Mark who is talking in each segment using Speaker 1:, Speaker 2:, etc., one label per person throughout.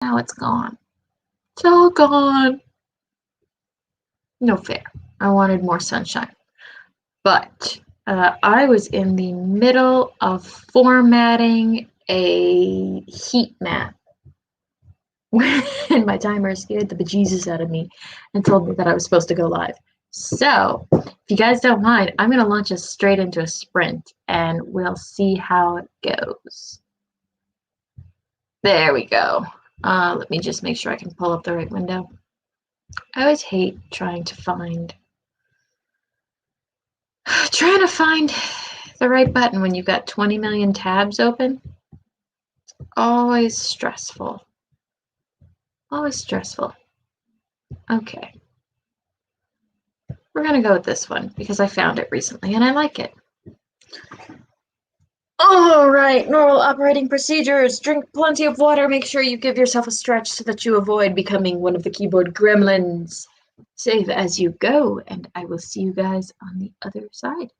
Speaker 1: Now it's gone. It's all gone. No fair. I wanted more sunshine. But I was in the middle of formatting a heat map when my timer scared the bejesus out of me and told me that I was supposed to go live. So, if you guys don't mind, I'm going to launch us straight into a sprint and we'll see how it goes. There we go. Let me just make sure I can pull up the right window. I always hate trying to find the right button when you've got 20 million tabs open. Always stressful. Always stressful. Okay. We're going to go with this one because I found it recently and I like it. All right, normal operating procedures. Drink plenty of water. Make sure you give yourself a stretch so that you avoid becoming one of the keyboard gremlins. Save as you go, and I will see you guys on the other side.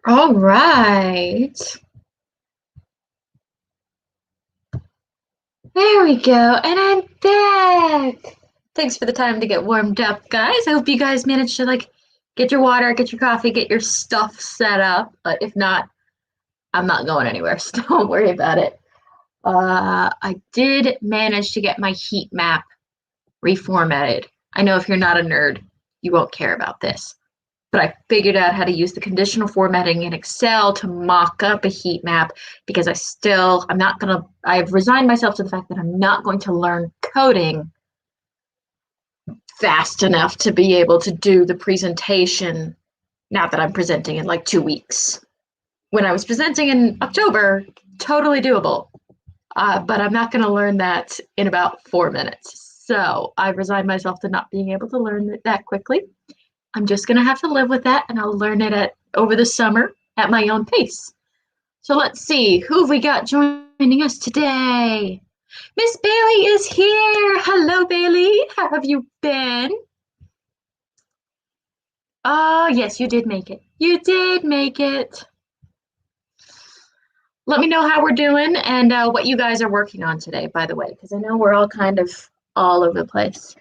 Speaker 1: All right. There we go. And I'm back. Thanks for the time to get warmed up, guys. I hope you guys managed to get your water, get your coffee, get your stuff set up. But if not, I'm not going anywhere, so don't worry about it. I did manage to get my heat map reformatted. I know if you're not a nerd, you won't care about this. But I figured out how to use the conditional formatting in Excel to mock up a heat map because I've resigned myself to the fact that I'm not going to learn coding fast enough to be able to do the presentation now that I'm presenting in like 2 weeks. When I was presenting in October, totally doable. But I'm not going to learn that in about 4 minutes. So I resigned myself to not being able to learn it that quickly. I'm just going to have to live with that, and I'll learn it over the summer at my own pace. So let's see, who have we got joining us today? Miss Bailey is here. Hello, Bailey. How have you been? Oh, yes, you did make it. You did make it. Let me know how we're doing and what you guys are working on today, by the way, because I know we're all kind of all over the place.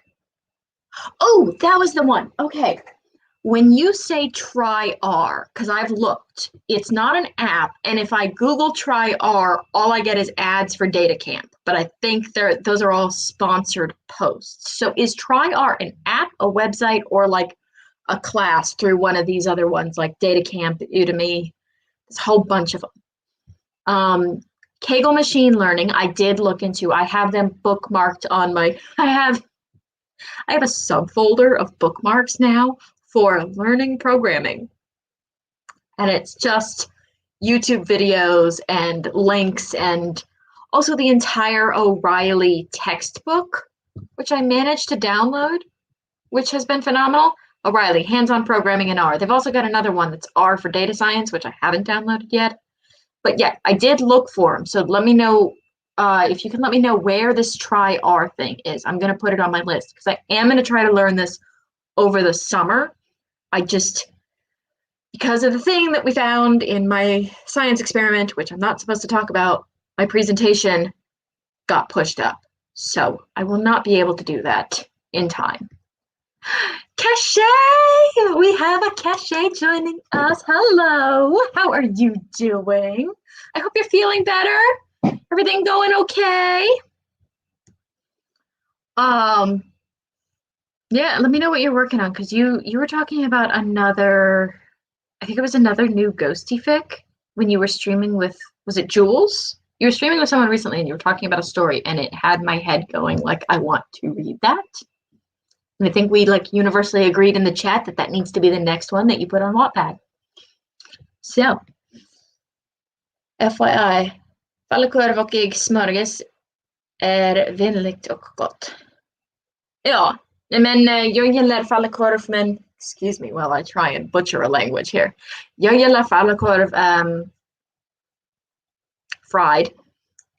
Speaker 1: Oh, that was the one. Okay. When you say try R, because I've looked, it's not an app, and if I Google try R, all I get is ads for data camp, but I think those are all sponsored posts. So is try R an app, a website, or like a class through one of these other ones like data camp, Udemy? There's a whole bunch of them. Kaggle machine learning, I did look into. I have them bookmarked on I have a subfolder of bookmarks now for learning programming. And it's just YouTube videos and links and also the entire O'Reilly textbook, which I managed to download, which has been phenomenal. O'Reilly, hands-on programming in R. They've also got another one that's R for data science, which I haven't downloaded yet. But yeah, I did look for them. So let me know if you can let me know where this try R thing is. I'm going to put it on my list because I am going to try to learn this over the summer. Because of the thing that we found in my science experiment, which I'm not supposed to talk about, my presentation got pushed up. So I will not be able to do that in time. Cachet! We have a Cachet joining us. Hello. How are you doing? I hope you're feeling better. Everything going okay? Yeah, let me know what you're working on because you were talking about I think it was another new ghosty fic when you were streaming with, was it Jules? You were streaming with someone recently and you were talking about a story and it had my head going like, I want to read that. And I think we universally agreed in the chat that needs to be the next one that you put on Wattpad. So, FYI, falukorv och äggsmörgås är vänligt och gott. Ja, men jag gillar falukorv, men excuse me while I try and butcher a language here. Jag gillar falukorv fried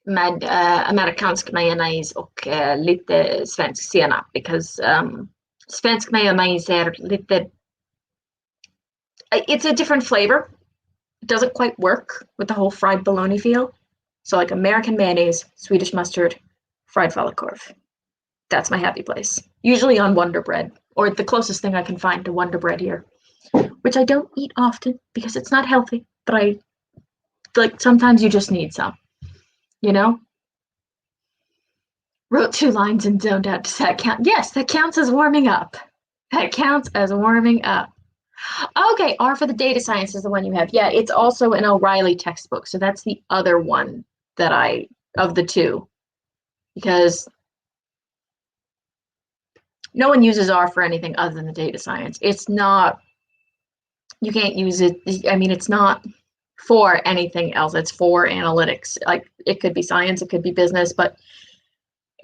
Speaker 1: med amerikansk majonnäs och lite svensk senap because svensk majonnäs är lite, it's a different flavor. It doesn't quite work with the whole fried bologna feel. So like American mayonnaise, Swedish mustard, fried falukorv. That's my happy place. Usually on Wonder Bread, or the closest thing I can find to Wonder Bread here, which I don't eat often because it's not healthy, but I sometimes you just need some, you know? Wrote 2 lines and zoned out. Does that count? Yes, that counts as warming up. That counts as warming up. Okay, R for the data science is the one you have. Yeah, it's also an O'Reilly textbook. So that's the other one that of the two. Because no one uses R for anything other than the data science. It's not, you can't use it. I mean, it's not for anything else. It's for analytics. Like it could be science, it could be business, but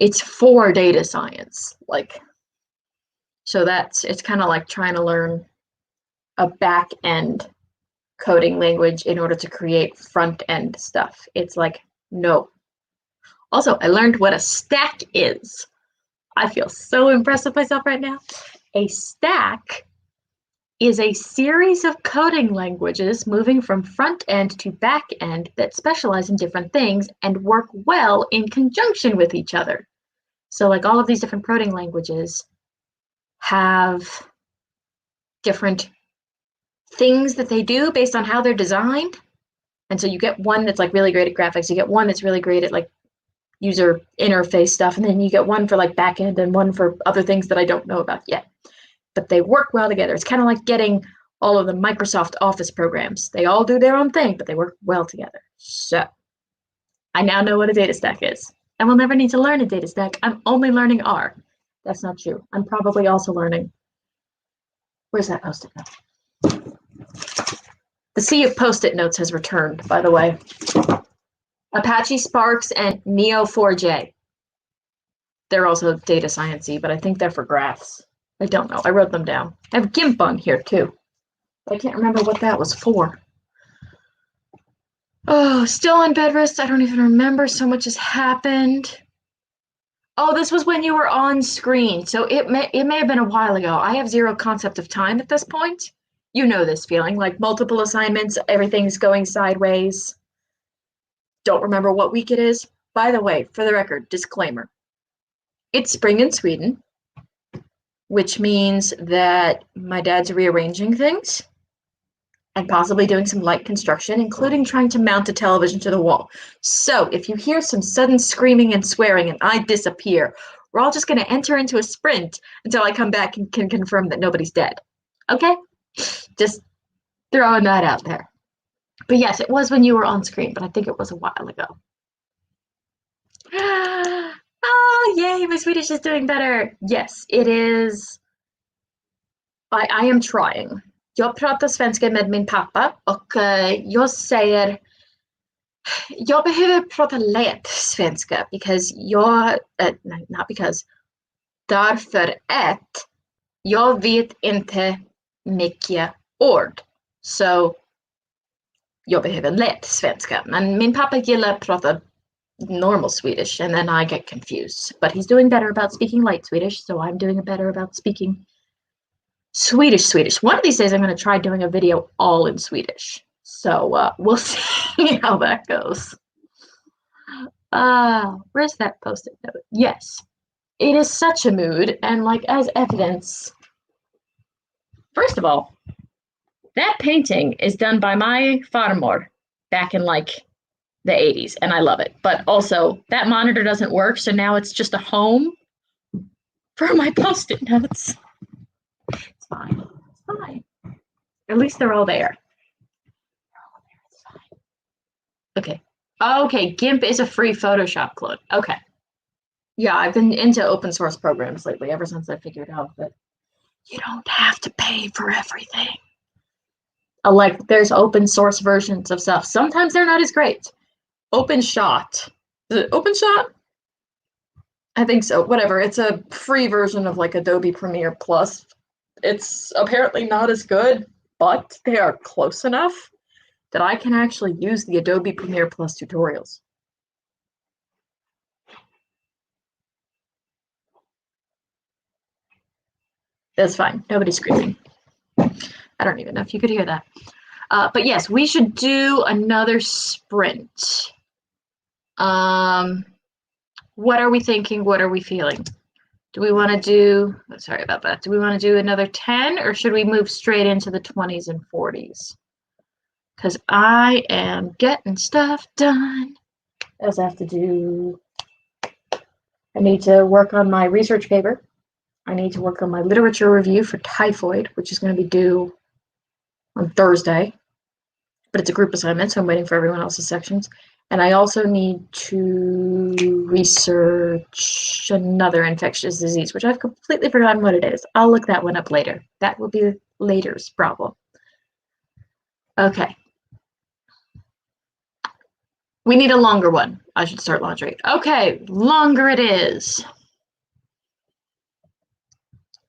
Speaker 1: it's for data science. So it's kind of like trying to learn a back end coding language in order to create front end stuff. It's like, no. Also, I learned what a stack is. I feel so impressed with myself right now. A stack is a series of coding languages moving from front end to back end that specialize in different things and work well in conjunction with each other. So like all of these different coding languages have different things that they do based on how they're designed. And so you get one that's like really great at graphics, you get one that's really great at like user interface stuff, and then you get one for like backend and one for other things that I don't know about yet. But they work well together. It's kind of like getting all of the Microsoft Office programs. They all do their own thing, but they work well together. So I now know what a data stack is. I will never need to learn a data stack. I'm only learning R. That's not true. I'm probably also learning. Where's that post-it note? The sea of post-it notes has returned, by the way. Apache Sparks and Neo4j. They're also data science-y, but I think they're for graphs. I don't know. I wrote them down. I have GIMP on here too. But I can't remember what that was for. Oh, still on bed rest. I don't even remember. So much has happened. Oh, this was when you were on screen. So it may have been a while ago. I have zero concept of time at this point. You know this feeling, like multiple assignments, everything's going sideways. Don't remember what week it is. By the way, for the record, disclaimer. It's spring in Sweden, which means that my dad's rearranging things and possibly doing some light construction, including trying to mount a television to the wall. So if you hear some sudden screaming and swearing and I disappear, we're all just going to enter into a sprint until I come back and can confirm that nobody's dead. Okay? Just throwing that out there. But yes, it was when you were on screen, but I think it was a while ago. Oh, yay, my Swedish is doing better. Yes, it is. I am trying. Jag pratar svenska med min pappa och jag säger jag behöver prata lätt svenska because jag, not because, därför att jag vet inte mycket ord. Så jag behöver lätt svenska. Men min pappa gillar prata normal Swedish and then I get confused. But he's doing better about speaking light Swedish, so I'm doing better about speaking Swedish. One of these days I'm going to try doing a video all in Swedish. So we'll see how that goes. Where's that post-it note? Yes, it is such a mood, and like as evidence, first of all, that painting is done by my farmor back in like the 80s, and I love it. But also, that monitor doesn't work, so now it's just a home for my post-it notes. It's fine. It's fine. At least they're all there. It's fine. Okay. Okay, GIMP is a free Photoshop clone. Okay. Yeah, I've been into open source programs lately, ever since I figured out that you don't have to pay for everything. Like, there's open source versions of stuff. Sometimes they're not as great. OpenShot. Is it OpenShot? I think so. Whatever. It's a free version of like Adobe Premiere Plus. It's apparently not as good, but they are close enough that I can actually use the Adobe Premiere Plus tutorials. That's fine. Nobody's screaming. I don't even know if you could hear that. But yes, we should do another sprint. What are we thinking? What are we feeling? Do we want to do, sorry about that. Do we want to do another 10 or should we move straight into the 20s and 40s? Because I am getting stuff done. As I have to do, I need to work on my research paper. I need to work on my literature review for typhoid, which is going to be due on Thursday. But it's a group assignment, so I'm waiting for everyone else's sections. And I also need to research another infectious disease, which I've completely forgotten what it is. I'll look that one up later. That will be later's problem. Okay. We need a longer one. I should start laundry. Okay, longer it is.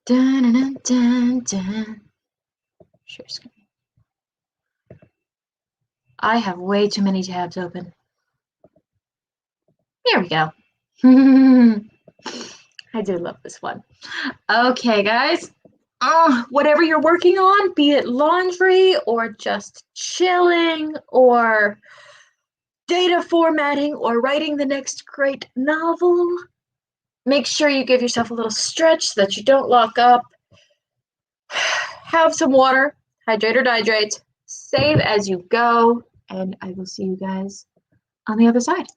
Speaker 1: Dun, dun, dun, dun. Share screen. I have way too many tabs open. Here we go. I do love this one. Okay, guys. whatever you're working on, be it laundry or just chilling or data formatting or writing the next great novel, make sure you give yourself a little stretch so that you don't lock up. Have some water, hydrate or dihydrate, save as you go, and I will see you guys on the other side.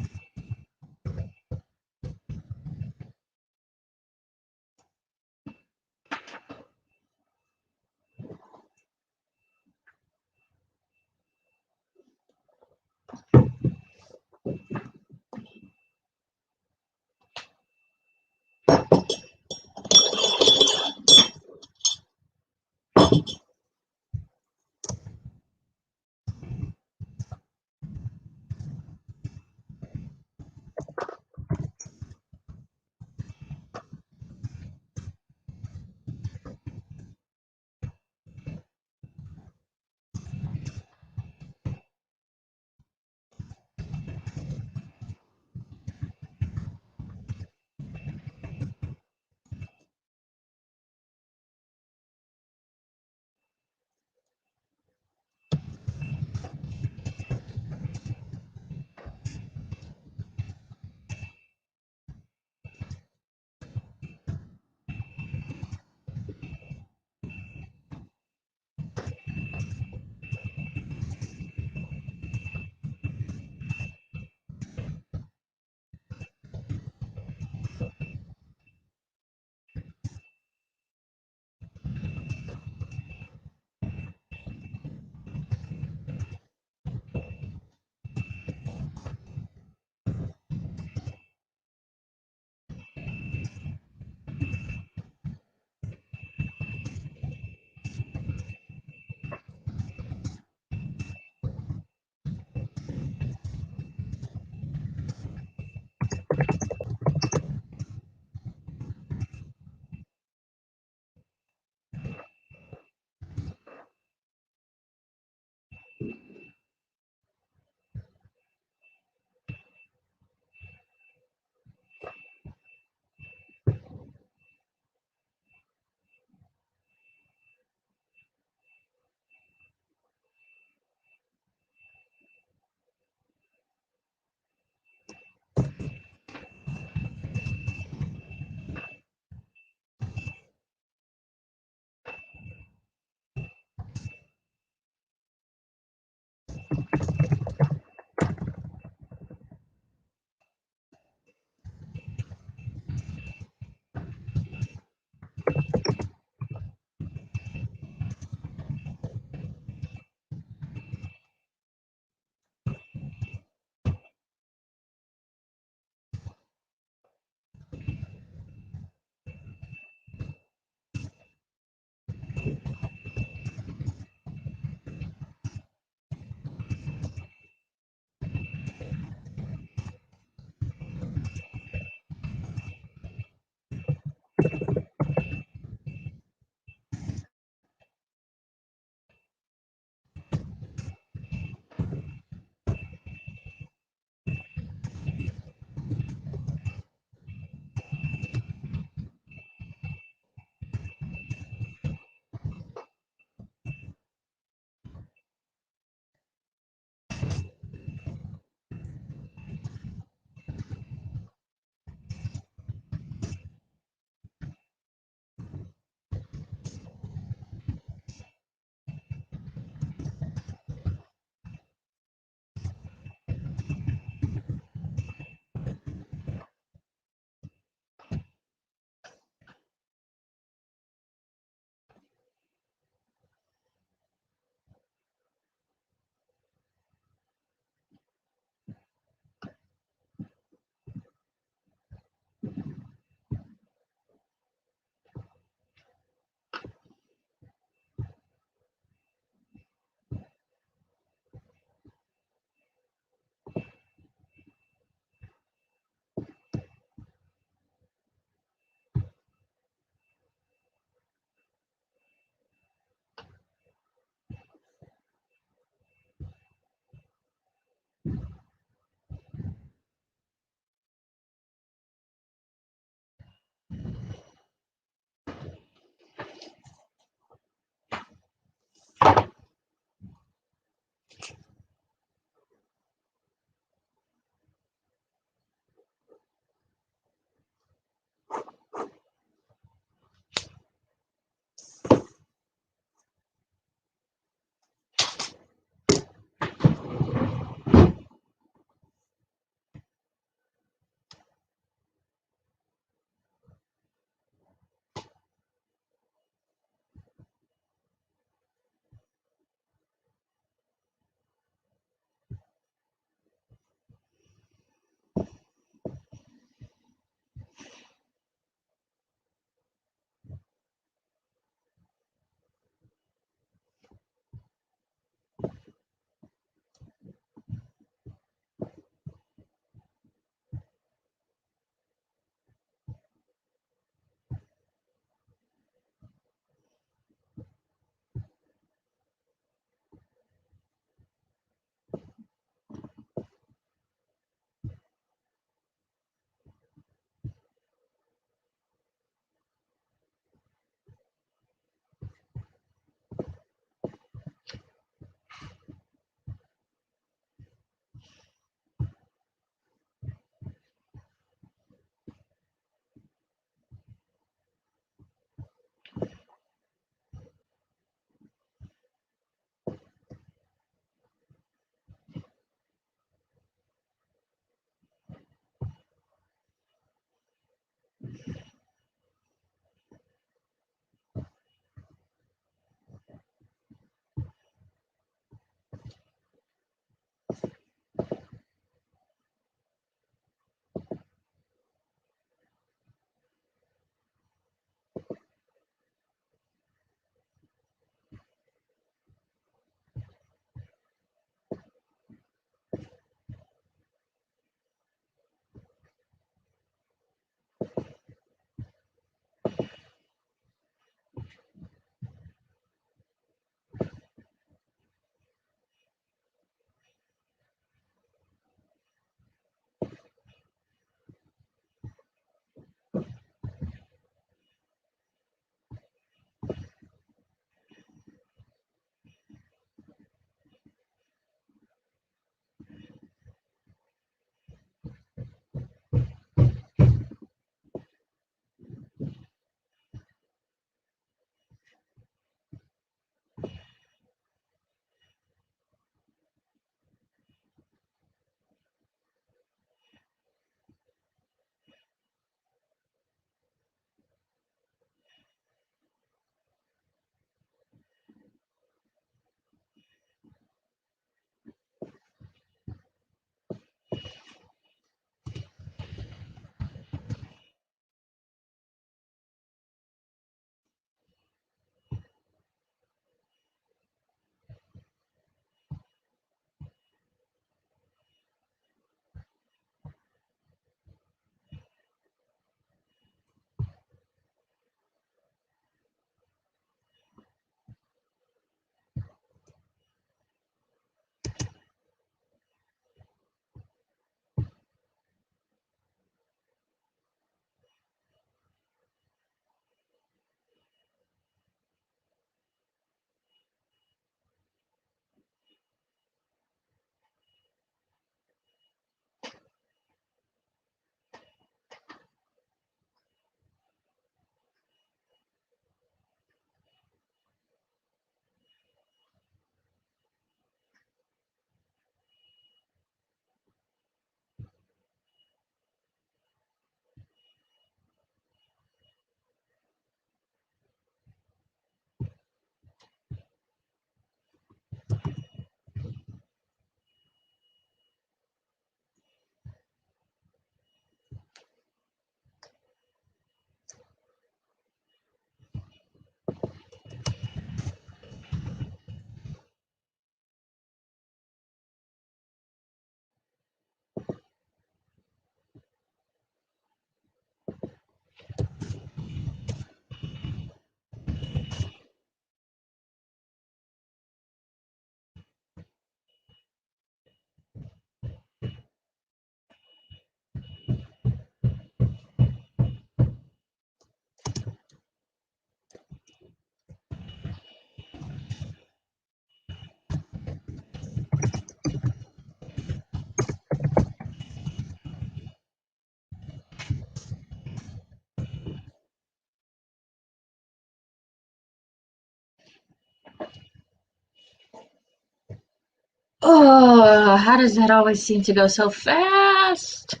Speaker 1: Oh, how does that always seem to go so fast?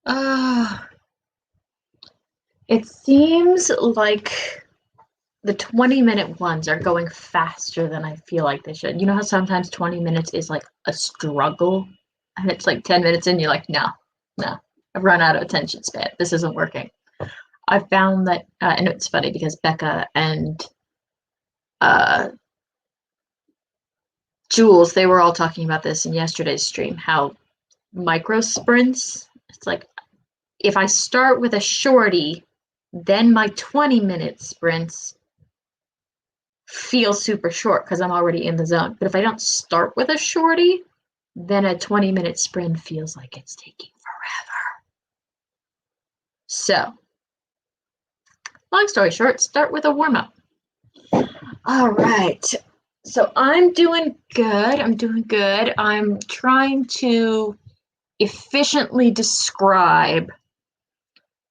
Speaker 1: Uh, it seems like the 20-minute ones are going faster than I feel like they should. You know how sometimes 20 minutes is like a struggle? And it's like 10 minutes in, you're like, no, no, I've run out of attention span. This isn't working. I found that, and it's funny because Becca and uh, Jules, they were all talking about this in yesterday's stream, how micro sprints, it's like if I start with a shorty, then my 20-minute sprints feel super short because I'm already in the zone. But if I don't start with a shorty, then a 20-minute sprint feels like it's taking forever. So, long story short, start with a warm-up. All right. So I'm doing good. I'm trying to efficiently describe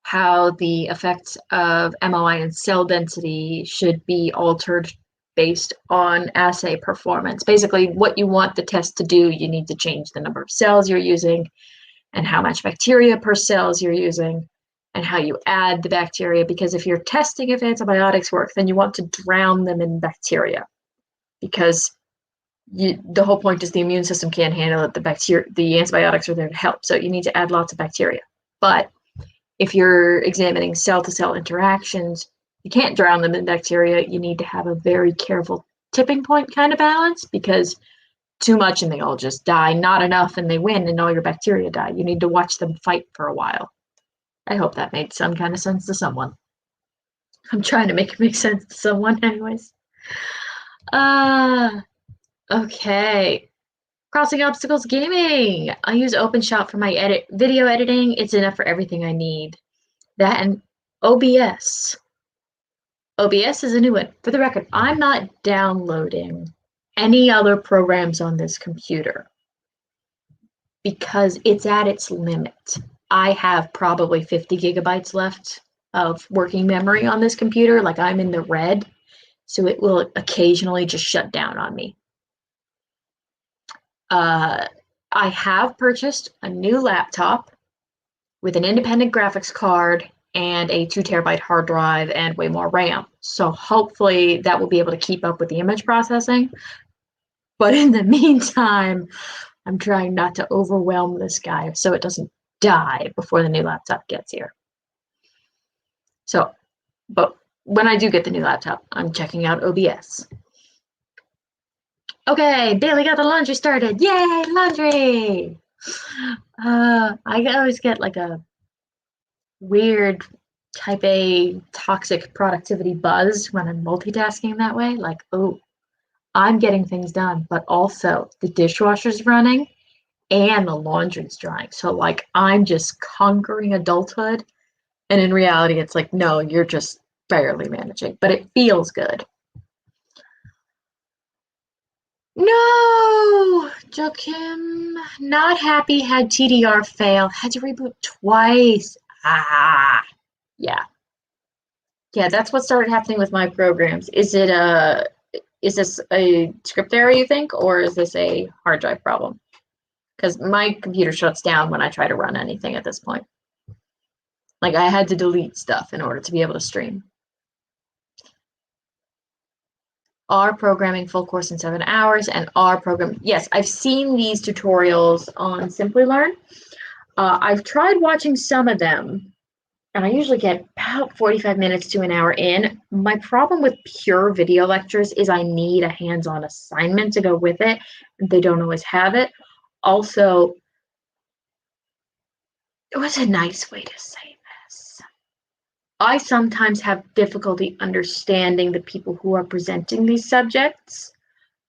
Speaker 1: how the effects of MOI and cell density should be altered based on assay performance. Basically, what you want the test to do, you need to change the number of cells you're using and how much bacteria per cells you're using and how you add the bacteria. Because if you're testing if antibiotics work, then you want to drown them in bacteria because the whole point is the immune system can't handle it. The antibiotics are there to help. So you need to add lots of bacteria. But if you're examining cell-to-cell interactions, you can't drown them in bacteria. You need to have a very careful tipping point kind of balance because too much and they all just die, not enough and they win and all your bacteria die. You need to watch them fight for a while. I hope that made some kind of sense to someone. I'm trying to make it make sense to someone anyways. Okay. Crossing Obstacles Gaming. I use OpenShot for my video editing. It's enough for everything I need. That and OBS. OBS is a new one. For the record, I'm not downloading any other programs on this computer because it's at its limit. I have probably 50 gigabytes left of working memory on this computer. Like I'm in the red, so it will occasionally just shut down on me. I have purchased a new laptop with an independent graphics card and a 2 terabyte hard drive and way more RAM. So hopefully that will be able to keep up with the image processing. But in the meantime, I'm trying not to overwhelm this guy so it doesn't die before the new laptop gets here. So, but when I do get the new laptop, I'm checking out OBS. Okay, Bailey got the laundry started. Yay, laundry! I always get like a weird type A toxic productivity buzz when I'm multitasking that way. Like, oh, I'm getting things done, but also the dishwasher's running and the laundry's drying. So like I'm just conquering adulthood. And in reality, it's like, no, you're just barely managing, but it feels good. No, Joachim, not happy, had TDR fail, had to reboot twice. Yeah. Yeah, that's what started happening with my programs. Is this a script error you think, or is this a hard drive problem? Because my computer shuts down when I try to run anything at this point. Like I had to delete stuff in order to be able to stream. R programming full course in 7 hours and R program. Yes, I've seen these tutorials on Simplilearn. I've tried watching some of them, and I usually get about 45 minutes to an hour in. My problem with pure video lectures is I need a hands-on assignment to go with it. They don't always have it. Also, what's a nice way to say this? I sometimes have difficulty understanding the people who are presenting these subjects.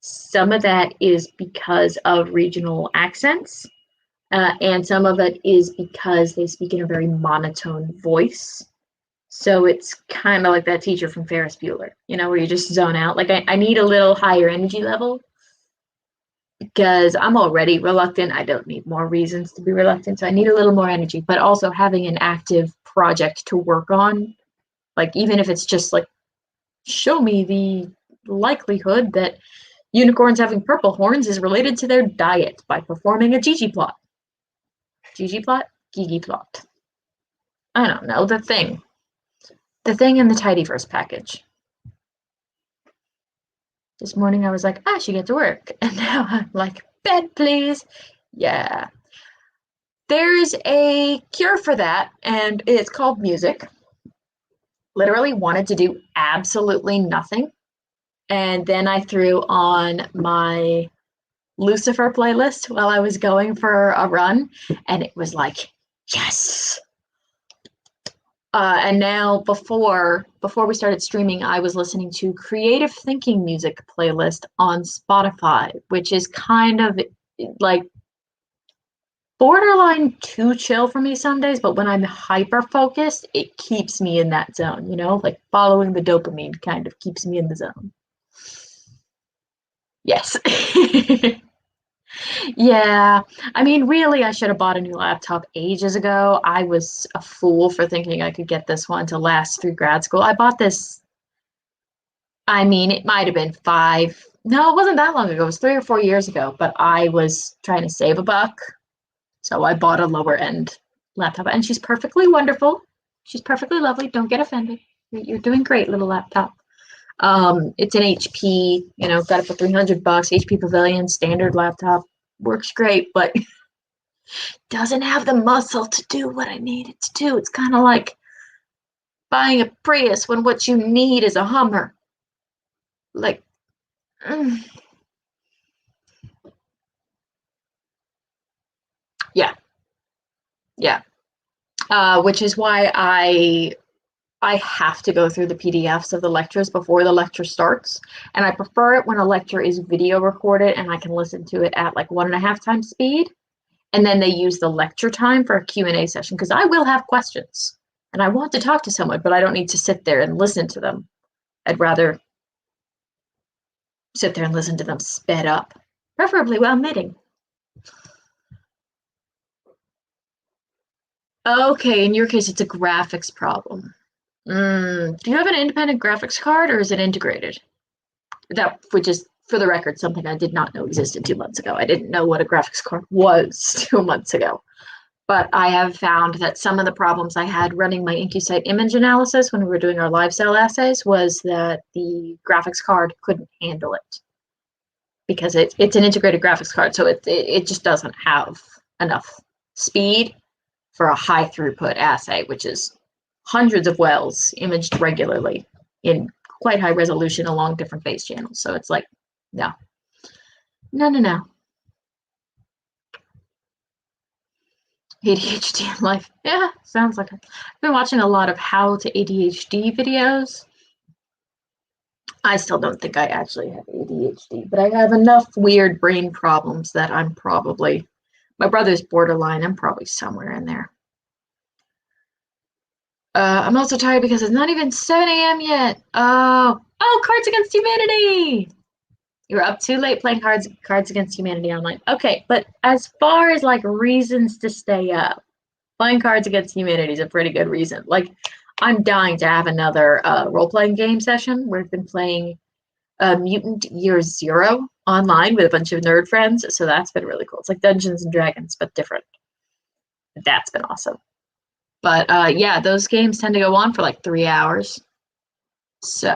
Speaker 1: Some of that is because of regional accents, and some of it is because they speak in a very monotone voice. So it's kind of like that teacher from Ferris Bueller, where you just zone out. Like I need a little higher energy level because I'm already reluctant. I don't need more reasons to be reluctant. So I need a little more energy, but also having an active project to work on. Like even if it's just like, show me the likelihood that Unicorns having purple horns is related to their diet by performing a Gigi plot. Gigi plot? Gigi plot. I don't know, the thing. The thing in the Tidyverse package. This morning I was like, I should get to work. And now I'm like, bed, please. Yeah. There's a cure for that, and it's called music. Literally wanted to do absolutely nothing. And then I threw on my Lucifer playlist while I was going for a run, and it was like, yes. And now before we started streaming, I was listening to creative thinking music playlist on Spotify, which is kind of like borderline too chill for me some days, but when I'm hyper focused, it keeps me in that zone, like following the dopamine kind of keeps me in the zone. Yes. Yeah. I mean, really, I should have bought a new laptop ages ago. I was a fool for thinking I could get this one to last through grad school. I bought this, I mean, it might have been no, it wasn't that long ago. It was 3 or 4 years ago, but I was trying to save a buck. So I bought a lower end laptop, and she's perfectly wonderful. She's perfectly lovely. Don't get offended. You're doing great, little laptop. It's an HP, got it for $300, HP Pavilion, standard laptop. Works great, but doesn't have the muscle to do what I need it to do. It's kind of like buying a Prius when what you need is a Hummer. Like, yeah, yeah. Which is why I have to go through the PDFs of the lectures before the lecture starts. And I prefer it when a lecture is video recorded and I can listen to it at like 1.5 times speed. And then they use the lecture time for a Q&A session because I will have questions and I want to talk to someone, but I don't need to sit there and listen to them. I'd rather sit there and listen to them sped up, preferably while knitting. Okay, in your case, it's a graphics problem. Do you have an independent graphics card or is it integrated? That, which is, for the record, something I did not know existed 2 months ago. I didn't know what a graphics card was 2 months ago. But I have found that some of the problems I had running my IncuSite image analysis when we were doing our live cell assays was that the graphics card couldn't handle it because it's an integrated graphics card, so it just doesn't have enough speed for a high throughput assay, which is hundreds of wells imaged regularly in quite high resolution along different phase channels. So it's like, no. ADHD in life. Yeah, sounds like it. I've been watching a lot of how to ADHD videos. I still don't think I actually have ADHD, but I have enough weird brain problems that my brother's borderline. I'm probably somewhere in there. I'm also tired because it's not even 7 a.m. yet. Oh, Cards Against Humanity! You're up too late playing Cards Against Humanity online. Okay, but as far as like reasons to stay up, playing Cards Against Humanity is a pretty good reason. Like, I'm dying to have another role-playing game session. We've been playing Mutant Year Zero online with a bunch of nerd friends, so that's been really cool. It's like Dungeons and Dragons, but different. That's been awesome. But yeah, those games tend to go on for like 3 hours. So.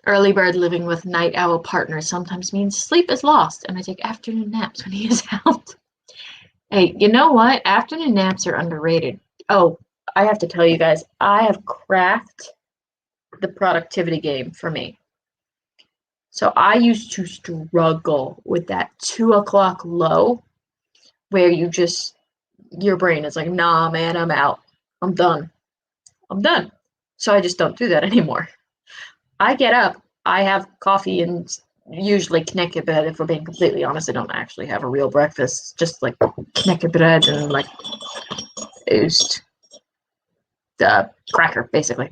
Speaker 1: Early bird living with night owl partners sometimes means sleep is lost, and I take afternoon naps when he is out. Hey, you know what? Afternoon naps are underrated. Oh, I have to tell you guys, I have cracked the productivity game for me. So I used to struggle with that 2 o'clock low where your brain is like, nah, man, I'm out. I'm done. So I just don't do that anymore. I get up, I have coffee and usually Connecticut bread. If we're being completely honest, I don't actually have a real breakfast, just like Connecticut bread and like oozed cracker, basically.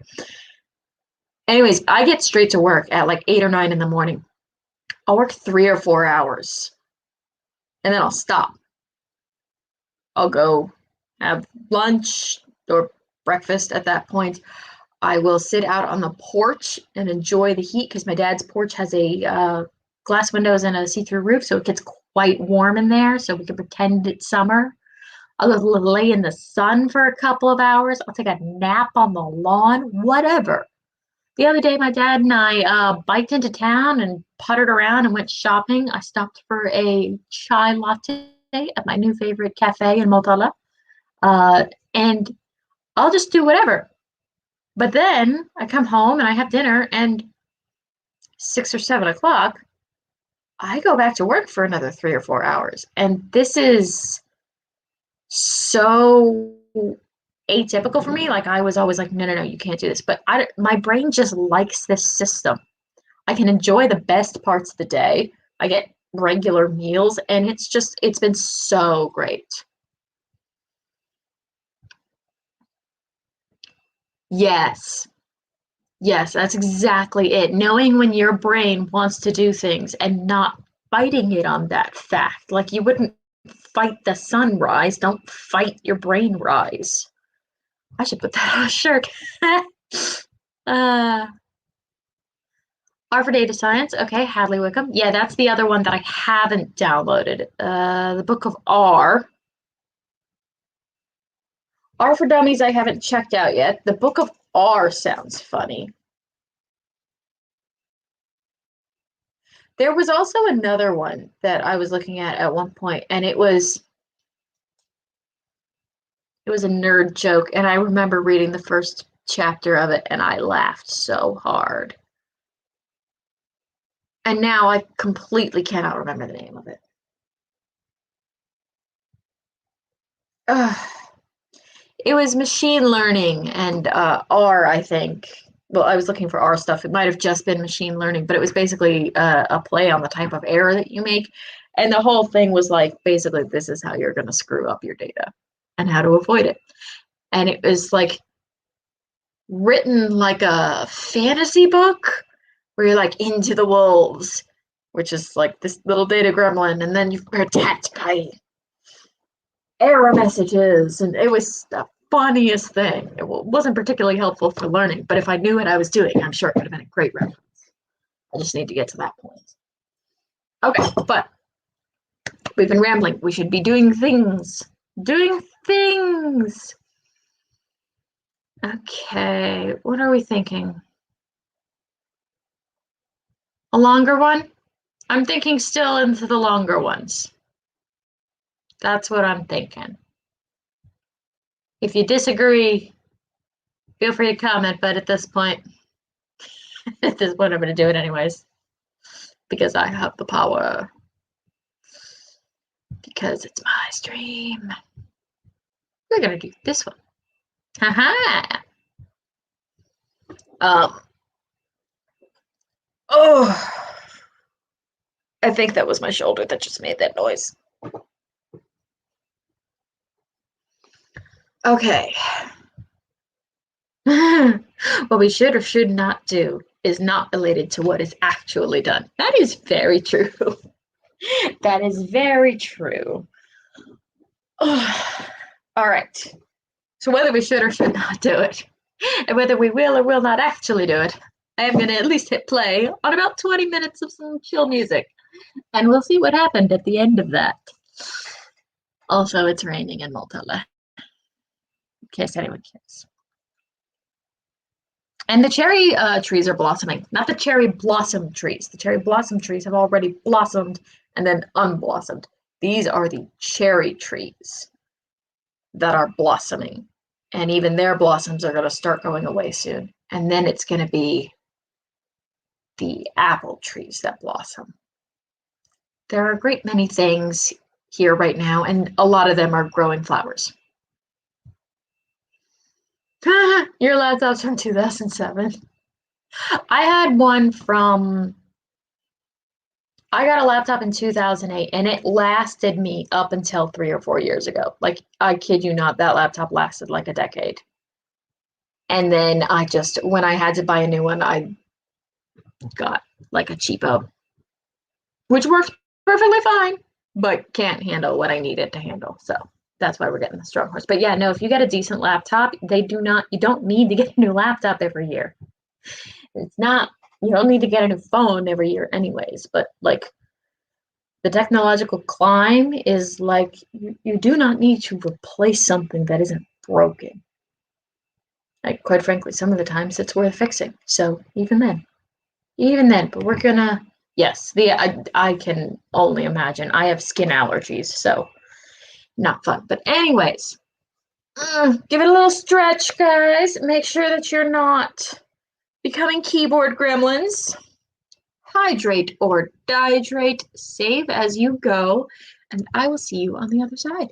Speaker 1: Anyways, I get straight to work at like 8 or 9 in the morning. I'll work 3 or 4 hours and then I'll stop. I'll go have lunch or breakfast at that point. I will sit out on the porch and enjoy the heat because my dad's porch has a glass windows and a see-through roof, so it gets quite warm in there. So we can pretend it's summer. I'll go lay in the sun for a couple of hours. I'll take a nap on the lawn, whatever. The other day, my dad and I biked into town and puttered around and went shopping. I stopped for a chai latte at my new favorite cafe in Multala. And I'll just do whatever. But then I come home and I have dinner, and 6 or 7 o'clock, I go back to work for another 3 or 4 hours. And this is so atypical for me. Like I was always like, no, no, no, you can't do this. But my brain just likes this system. I can enjoy the best parts of the day. I get regular meals, and it's been so great. Yes. Yes, that's exactly it. Knowing when your brain wants to do things and not fighting it on that fact. Like you wouldn't fight the sunrise, don't fight your brain rise. I should put that on a shirt. uh, R for Data Science. Okay, Hadley Wickham. Yeah, that's the other one that I haven't downloaded. The Book of R. R for Dummies I haven't checked out yet. The Book of R sounds funny. There was also another one that I was looking at one point, and it was a nerd joke, and I remember reading the first chapter of it, and I laughed so hard. And now I completely cannot remember the name of it. It was machine learning and R, I think. Well, I was looking for R stuff. It might have just been machine learning, but it was basically a play on the type of error that you make. And the whole thing was like, basically, this is how you're going to screw up your data and how to avoid it. And it was like written like a fantasy book where you're like into the wolves, which is like this little data gremlin, and then you're attacked by error messages, and it was the funniest thing. It wasn't particularly helpful for learning, but if I knew what I was doing, I'm sure it would have been a great reference. I just need to get to that point. Okay, but we've been rambling. We should be doing things. Doing things. Okay, what are we thinking? A longer one? I'm thinking still into the longer ones. That's what I'm thinking. If you disagree, feel free to comment, but at this point, I'm going to do it anyways. Because I have the power. Because it's my stream. We're going to do this one. Haha. Oh. I think that was my shoulder that just made that noise. Okay. What we should or should not do is not related to what is actually done. That is very true. That is very true. All right. So whether we should or should not do it, and whether we will or will not actually do it, I am going to at least hit play on about 20 minutes of some chill music. And we'll see what happened at the end of that. Also, it's raining in Multala, in case anyone cares. And the cherry trees are blossoming, not the cherry blossom trees. The cherry blossom trees have already blossomed and then unblossomed. These are the cherry trees that are blossoming. And even their blossoms are going to start going away soon. And then it's going to be the apple trees that blossom. There are a great many things here right now, and a lot of them are growing flowers. Your laptop's from 2007. I had one from, I got a laptop in 2008, and it lasted me up until 3 or 4 years ago. Like, I kid you not, that laptop lasted like a decade. And then when I had to buy a new one, I got like a cheapo, which works perfectly fine, but can't handle what I needed to handle. So that's why we're getting the strong horse. But yeah, no, if you get a decent laptop, you don't need to get a new laptop every year. It's not, you don't need to get a new phone every year anyways, but like the technological climb is like you do not need to replace something that isn't broken. Like quite frankly, some of the times it's worth fixing. So even then, but we're gonna yes, I can only imagine. I have skin allergies, so not fun. But anyways, give it a little stretch, guys. Make sure that you're not becoming keyboard gremlins. Hydrate or dihydrate, save as you go, and I will see you on the other side.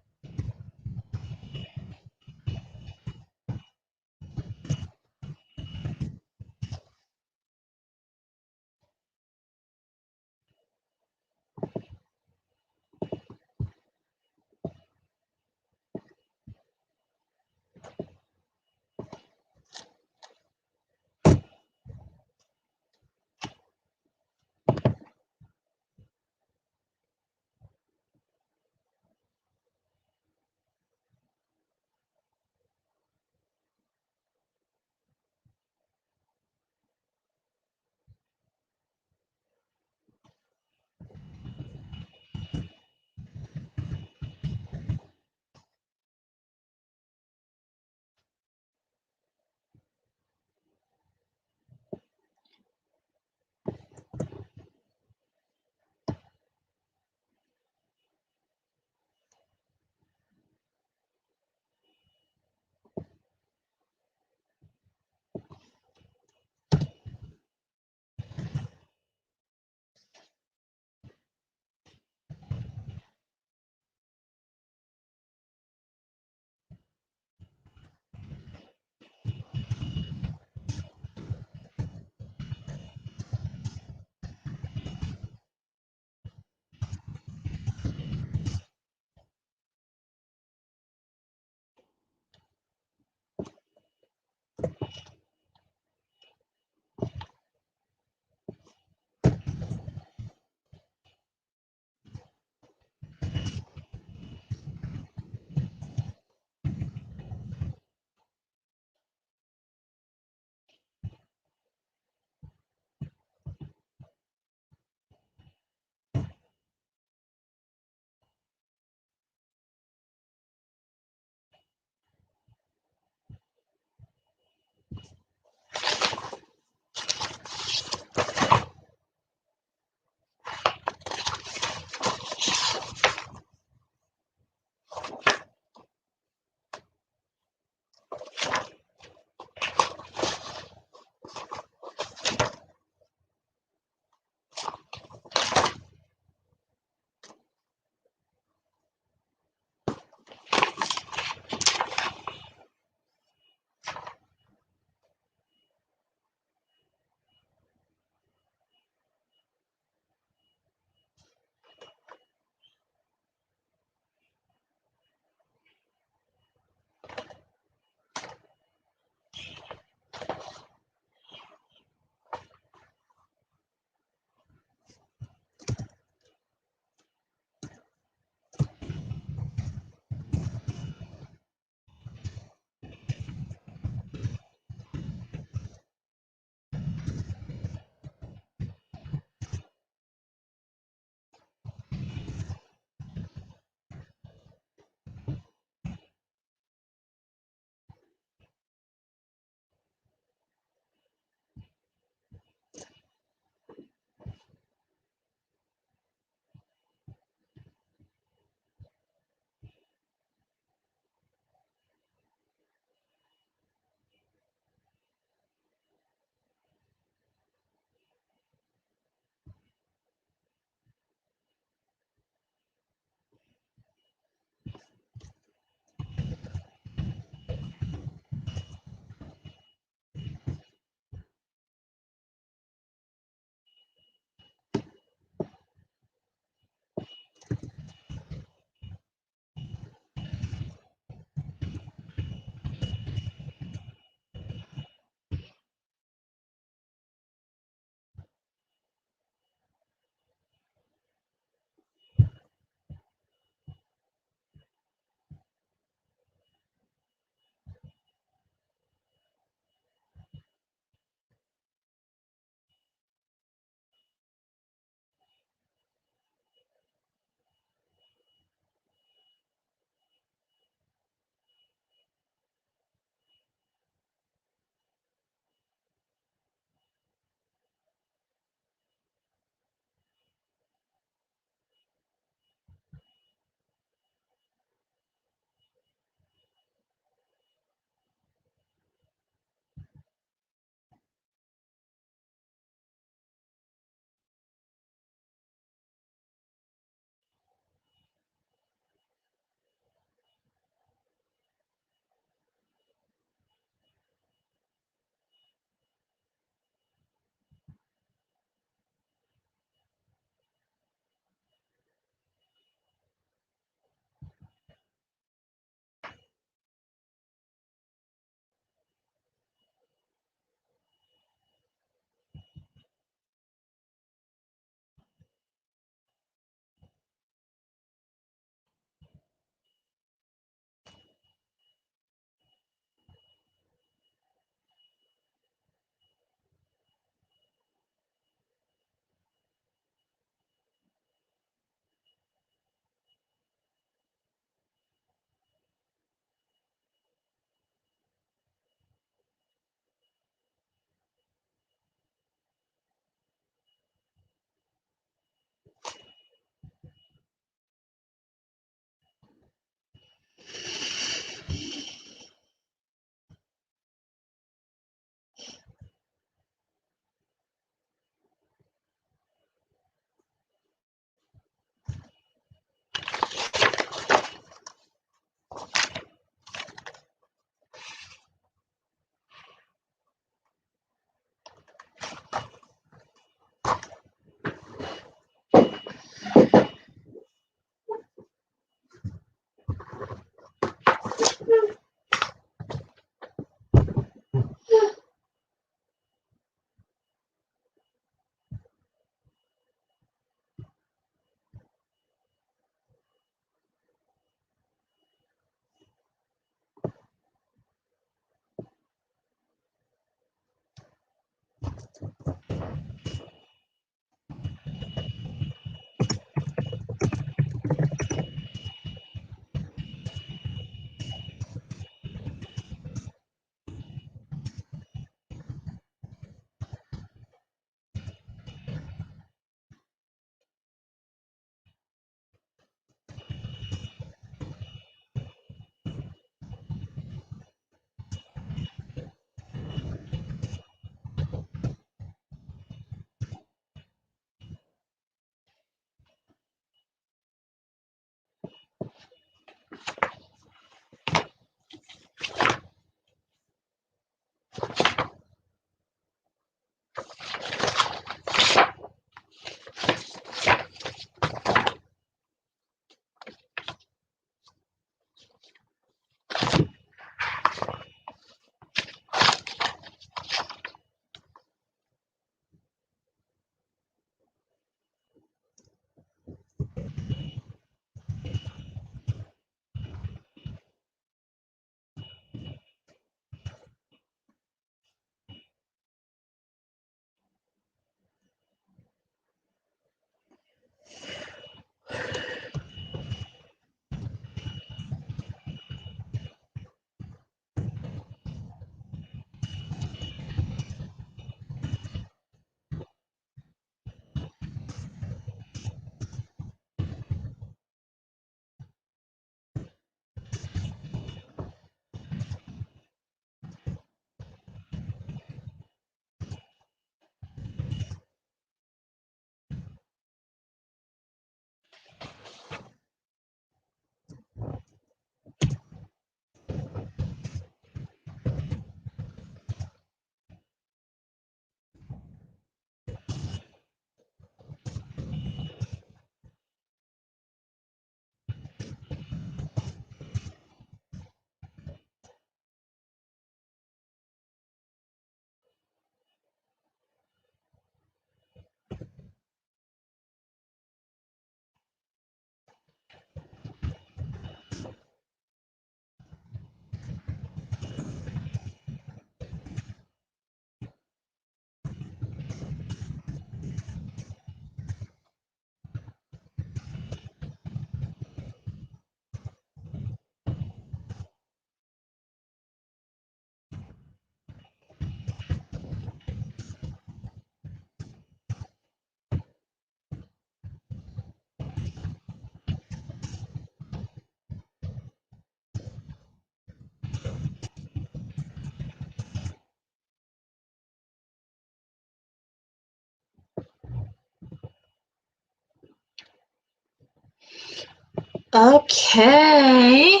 Speaker 1: Okay.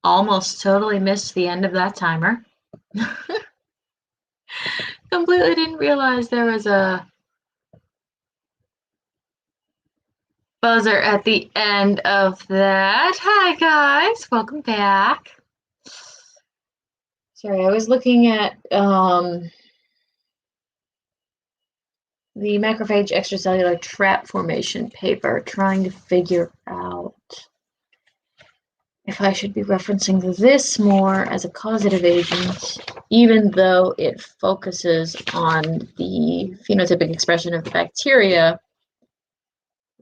Speaker 1: Almost totally missed the end of that timer. Completely didn't realize there was a buzzer at the end of that. Hi guys, welcome back. Sorry, I was looking at the macrophage extracellular trap formation paper, trying to figure out if I should be referencing this more as a causative agent, even though it focuses on the phenotypic expression of the bacteria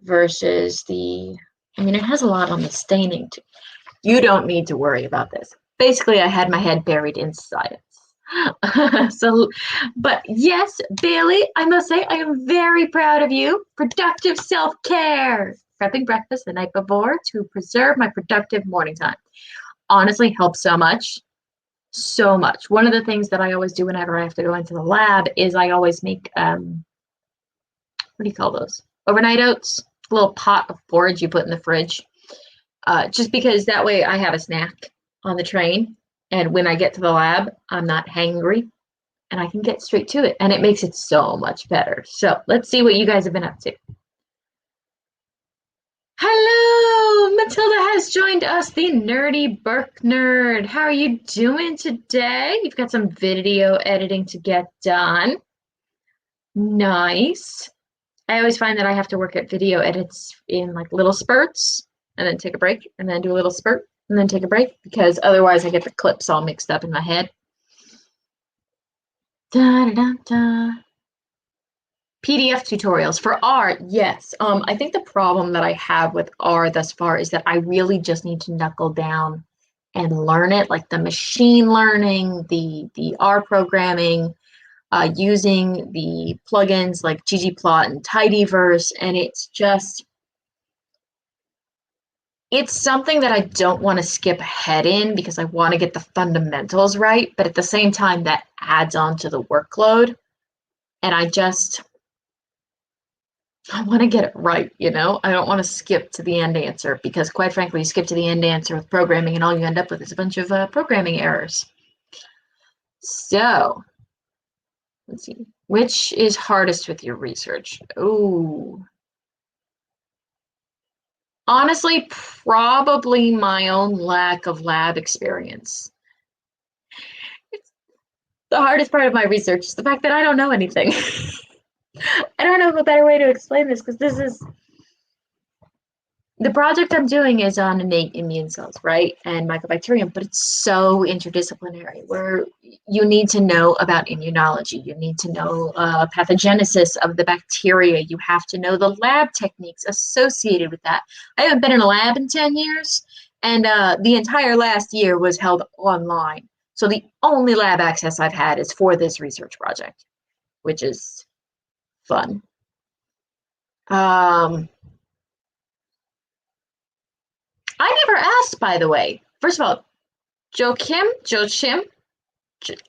Speaker 1: versus I mean, it has a lot on the staining too. You don't need to worry about this. Basically, I had my head buried in science. But yes, Bailey, I must say I am very proud of you. Productive self-care. Prepping breakfast the night before to preserve my productive morning time. Honestly, helps so much. So much. One of the things that I always do whenever I have to go into the lab is I always make, what do you call those? Overnight oats, a little pot of porridge you put in the fridge. Just because that way I have a snack on the train. And when I get to the lab, I'm not hangry and I can get straight to it. And it makes it so much better. So let's see what you guys have been up to. Hello, Matilda has joined us, the nerdy Burke nerd. How are you doing today? You've got some video editing to get done. Nice. I always find that I have to work at video edits in like little spurts and then take a break and then do a little spurt and then take a break because otherwise I get the clips all mixed up in my head. Da, da, da, da. PDF tutorials for R, yes. I think the problem that I have with R thus far is that I really just need to knuckle down and learn it, like the machine learning, the R programming, using the plugins like ggplot and tidyverse, and it's something that I don't want to skip ahead in because I want to get the fundamentals right, but at the same time that adds on to the workload, and I want to get it right, you know? I don't want to skip to the end answer because, quite frankly, you skip to the end answer with programming and all you end up with is a bunch of programming errors. So, let's see. Which is hardest with your research? Oh, honestly, probably my own lack of lab experience. It's the hardest part of my research is the fact that I don't know anything. I don't know a better way to explain this because the project I'm doing is on innate immune cells, right? And mycobacterium, but it's so interdisciplinary where you need to know about immunology. You need to know pathogenesis of the bacteria. You have to know the lab techniques associated with that. I haven't been in a lab in 10 years, and the entire last year was held online. So the only lab access I've had is for this research project, which is fun. I never asked, by the way. First of all, Joachim,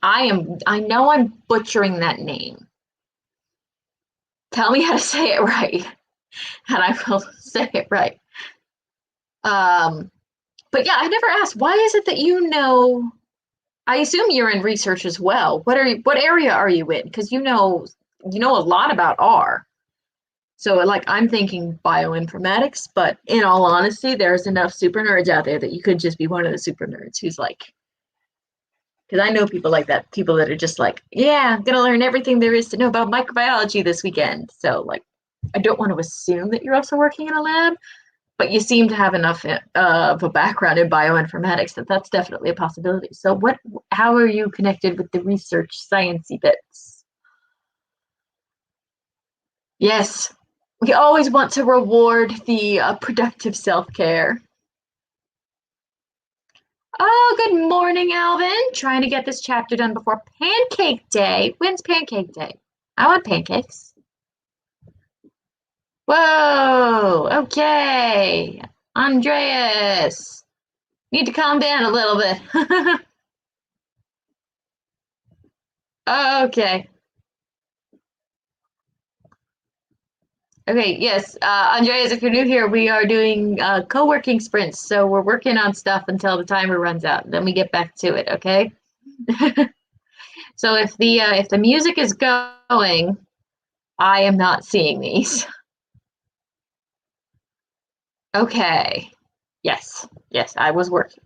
Speaker 1: I know I'm butchering that name. Tell me how to say it right, and I will say it right. But yeah, I never asked, why is it that you know, I assume you're in research as well. What area are you in? Because you know a lot about R. So like I'm thinking bioinformatics, but in all honesty, there's enough super nerds out there that you could just be one of the super nerds who's like, because I know people like that, people that are just like, yeah, I'm gonna learn everything there is to know about microbiology this weekend. So like, I don't want to assume that you're also working in a lab, but you seem to have enough of a background in bioinformatics that that's definitely a possibility. So how are you connected with the research sciencey bits? Yes, we always want to reward the productive self-care. Oh, good morning, Alvin. Trying to get this chapter done before Pancake Day. When's Pancake Day? I want pancakes. Whoa, okay. Andreas, need to calm down a little bit. Okay. Okay, yes. Andreas, if you're new here, we are doing co-working sprints. So we're working on stuff until the timer runs out. Then we get back to it, okay? So if the music is going, I am not seeing these. Okay. Yes. Yes, I was working.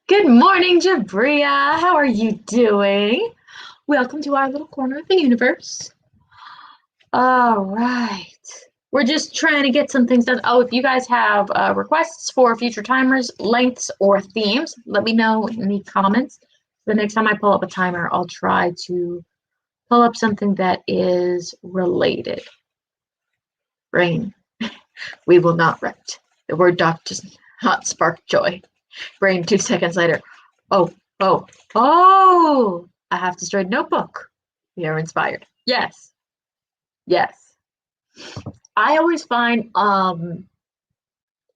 Speaker 1: Good morning, Jabria. How are you doing? Welcome to our little corner of the universe. All right. We're just trying to get some things done. Oh, if you guys have requests for future timers, lengths, or themes, let me know in the comments. The next time I pull up a timer, I'll try to pull up something that is related. Brain, we will not wreck. The word doc does not spark joy. Brain, 2 seconds later. Oh, oh, oh! I have destroyed notebook. We are inspired. Yes, yes. I always find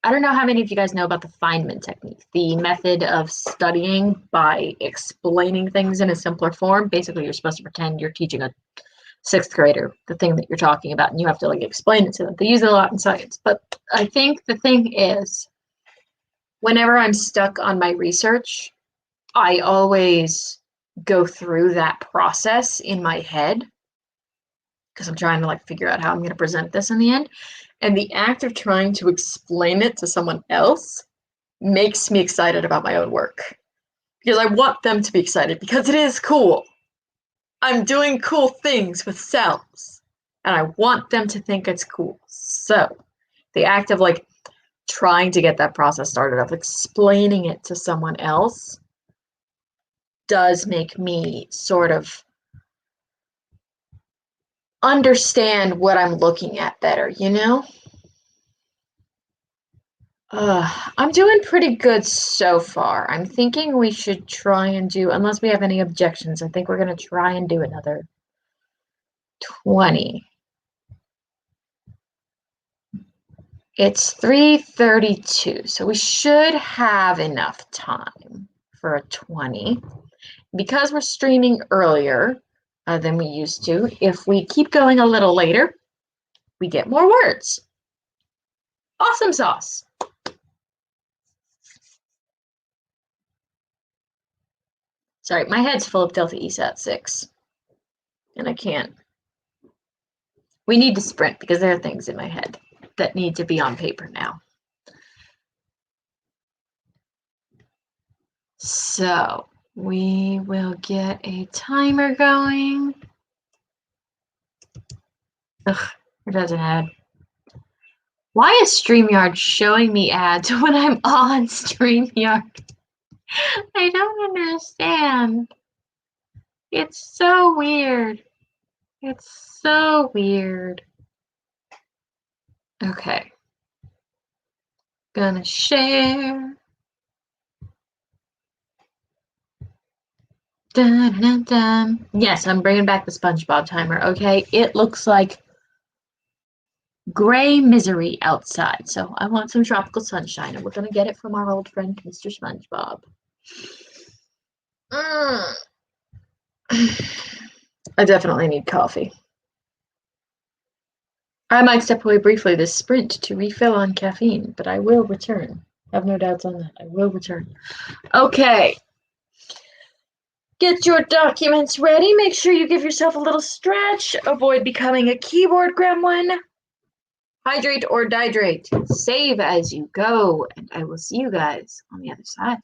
Speaker 1: I don't know how many of you guys know about the Feynman technique, the method of studying by explaining things in a simpler form. Basically, you're supposed to pretend you're teaching a sixth grader the thing that you're talking about, and you have to like explain it to them. They use it a lot in science, but I think the thing is, whenever I'm stuck on my research, I always go through that process in my head because I'm trying to like figure out how I'm going to present this in the end. And the act of trying to explain it to someone else makes me excited about my own work because I want them to be excited because it is cool. I'm doing cool things with cells and I want them to think it's cool. So the act of like trying to get that process started of explaining it to someone else does make me sort of understand what I'm looking at better, you know? I'm doing pretty good so far. I'm thinking we should try and do, unless we have any objections, I think we're going to try and do another 20. It's 3:32, so we should have enough time for a 20. Because we're streaming earlier than we used to, if we keep going a little later, we get more words. Awesome sauce. Sorry, my head's full of Delta ESAT 6, and I can't. We need to sprint because there are things in my head that need to be on paper now. So we will get a timer going. Ugh, it doesn't add. Why is StreamYard showing me ads when I'm on StreamYard? I don't understand. It's so weird. It's so weird. Okay. Gonna share. Dun, dun, dun. Yes, I'm bringing back the SpongeBob timer. Okay, it looks like gray misery outside, so I want some tropical sunshine, and we're gonna get it from our old friend, Mr. SpongeBob. Mm. I definitely need coffee. I might step away briefly this sprint to refill on caffeine, but I will return. Have no doubts on that. I will return. Okay. Get your documents ready. Make sure you give yourself a little stretch. Avoid becoming a keyboard gremlin. Hydrate or dihydrate. Save as you go. And I will see you guys on the other side.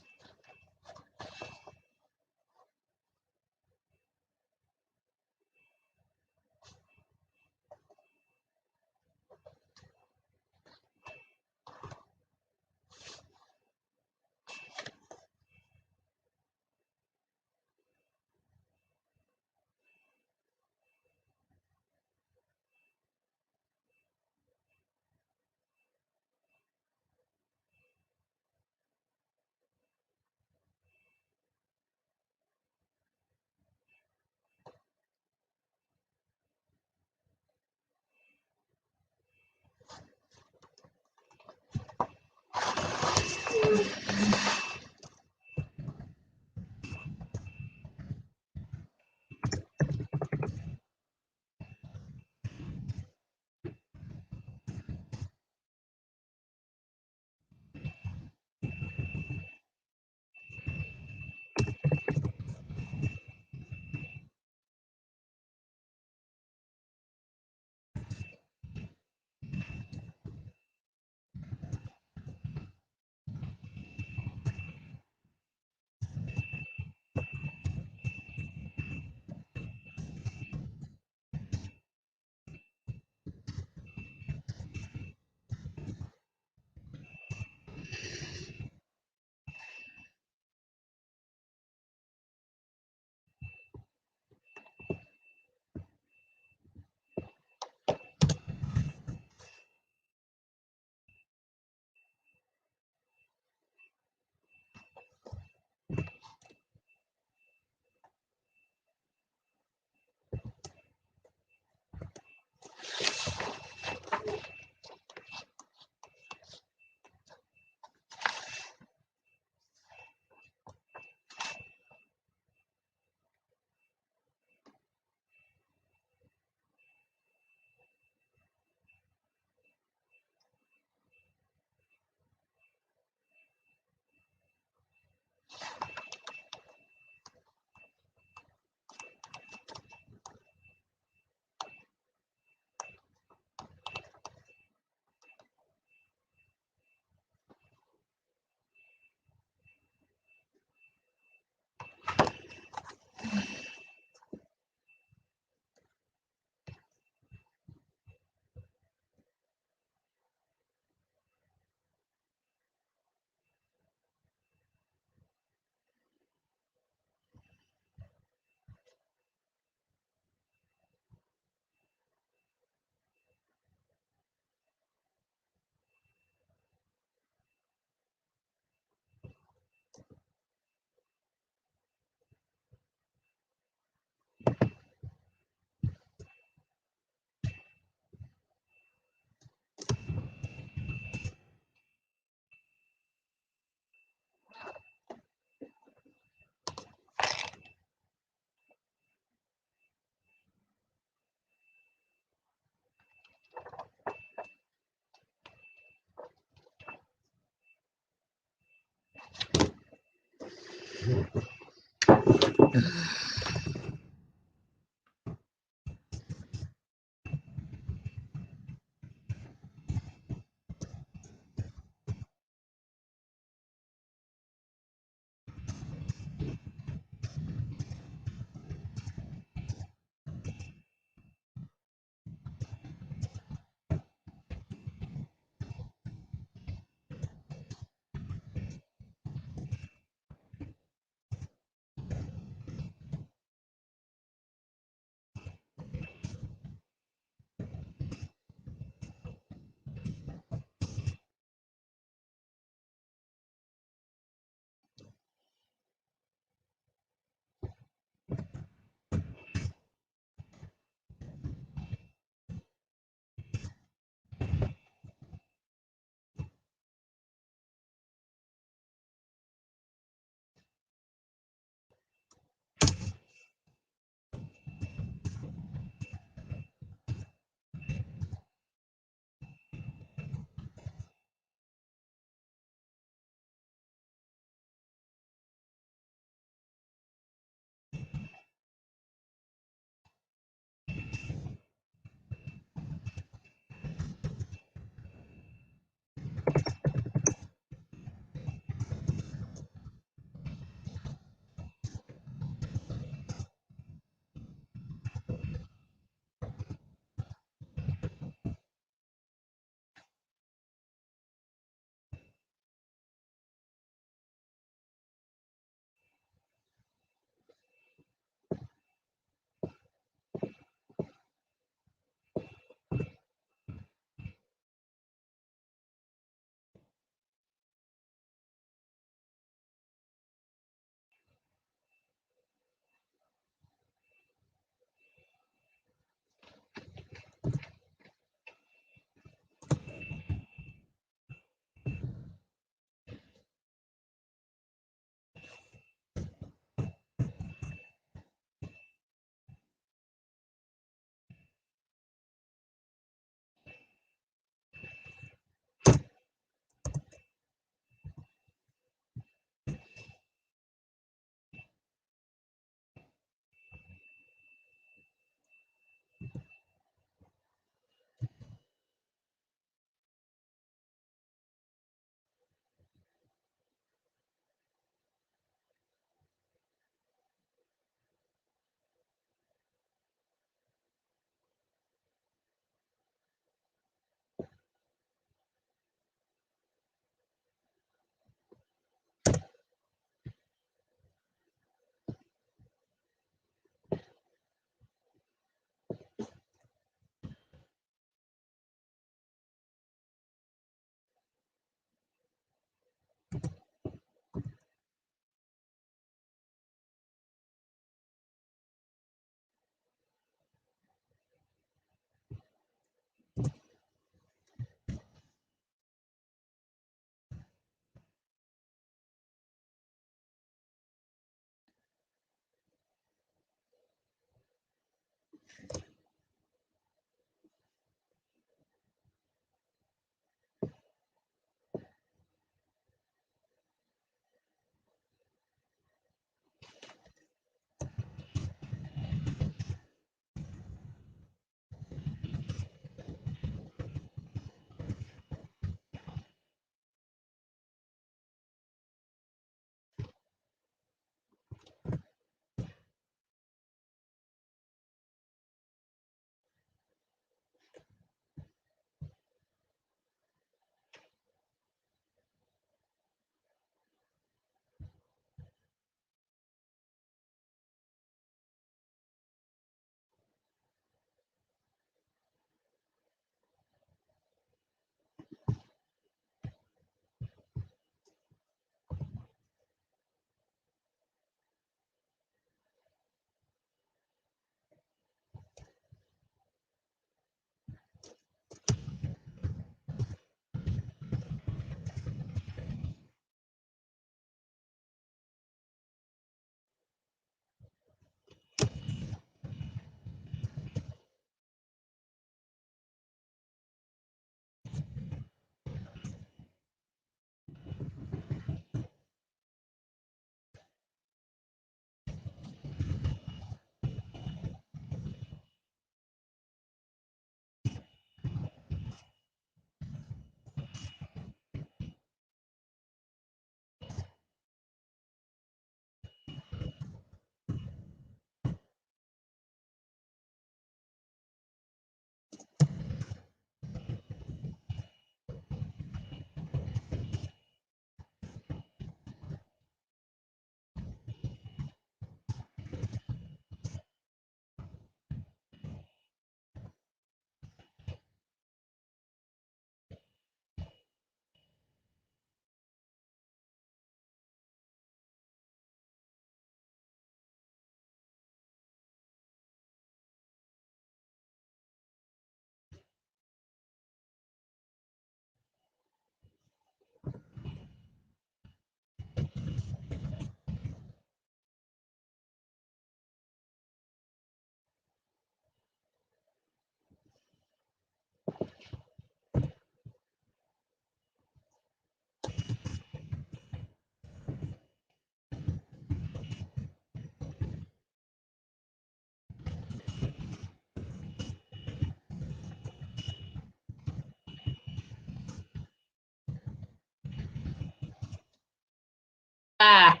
Speaker 1: Ah.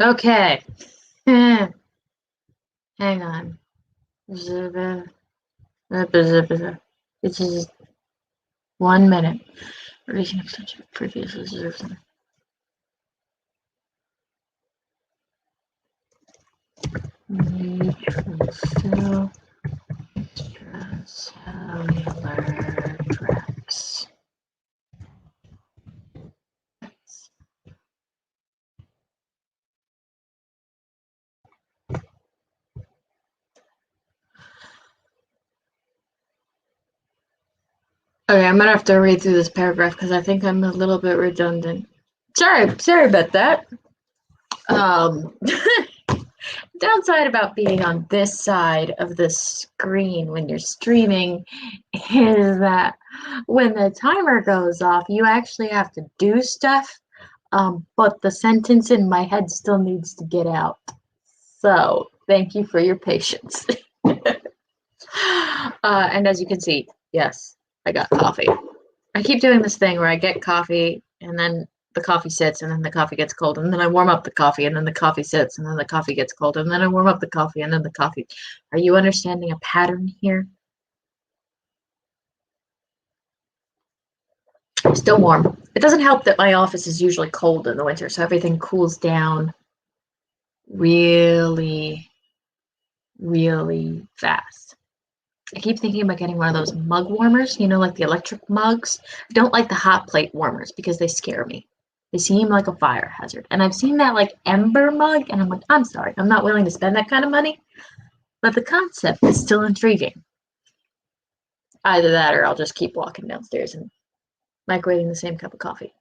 Speaker 1: Okay. Hang on. It's just 1 minute. Reaching such a previous reserve. Neutral cell cellular tracks. Okay, I'm gonna have to read through this paragraph because I think I'm a little bit redundant. Sorry about that. Um, downside about being on this side of the screen when you're streaming is that when the timer goes off, you actually have to do stuff, but the sentence in my head still needs to get out. So thank you for your patience. And as you can see, yes, I got coffee. I keep doing this thing where I get coffee and then the coffee sits and then the coffee gets cold and then I warm up the coffee and then the coffee sits and then the coffee gets cold and then I warm up the coffee and then the coffee. Are you understanding a pattern here? Still warm. It doesn't help that my office is usually cold in the winter, so everything cools down really, really fast. I keep thinking about getting one of those mug warmers, like the electric mugs. I don't like the hot plate warmers because they scare me. They seem like a fire hazard. And I've seen that like ember mug, and I'm like, I'm sorry, I'm not willing to spend that kind of money. But the concept is still intriguing. Either that or I'll just keep walking downstairs and microwaving the same cup of coffee.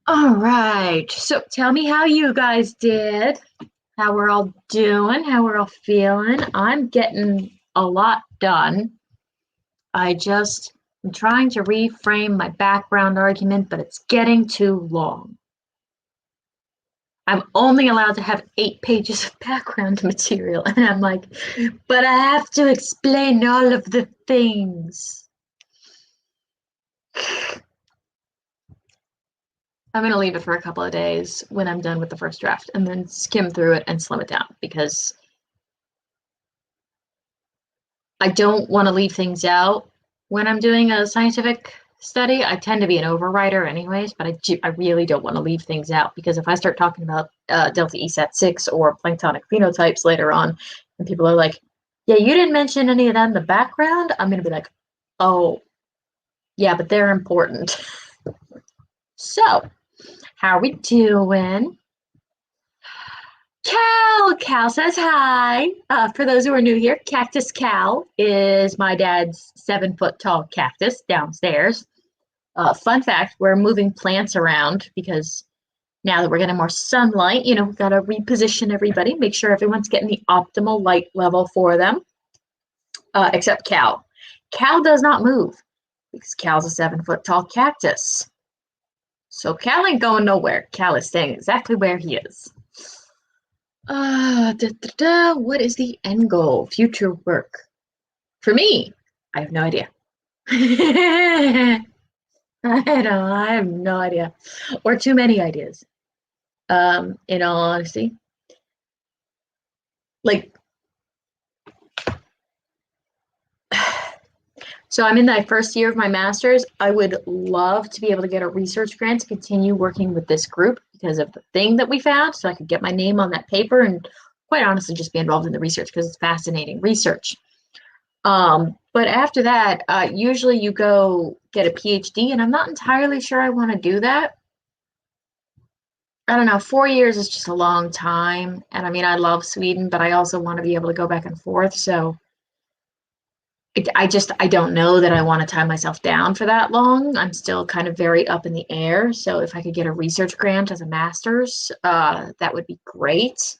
Speaker 1: All right. So tell me how you guys did, how we're all doing, how we're all feeling. I'm getting a lot done. I'm trying to reframe my background argument, but it's getting too long. I'm only allowed to have 8 pages of background material, and I'm like, but I have to explain all of the things. I'm going to leave it for a couple of days when I'm done with the first draft and then skim through it and slim it down because I don't want to leave things out when I'm doing a scientific study. I tend to be an overwriter anyways, but I really don't want to leave things out because if I start talking about delta ESAT6 or planktonic phenotypes later on, and people are like, yeah, you didn't mention any of that in the background, I'm going to be like, oh, yeah, but they're important. So, how are we doing? Cal says hi. For those who are new here, Cactus Cal is my dad's 7-foot tall cactus downstairs. Fun fact, we're moving plants around because now that we're getting more sunlight, we've got to reposition everybody, make sure everyone's getting the optimal light level for them, except Cal. Cal does not move because Cal's a 7-foot tall cactus. So Cal ain't going nowhere. Cal is staying exactly where he is. What is the end goal? Future work. For me, I have no idea. I have no idea. Or too many ideas. In all honesty. Like, so I'm in that first year of my master's. I would love to be able to get a research grant to continue working with this group because of the thing that we found. So I could get my name on that paper and quite honestly just be involved in the research because it's fascinating research. But after that, usually you go get a PhD, and I'm not entirely sure I want to do that. I don't know, 4 years is just a long time. And I mean, I love Sweden, but I also want to be able to go back and forth. So I don't know that I want to tie myself down for that long. I'm still kind of very up in the air. So if I could get a research grant as a master's, that would be great.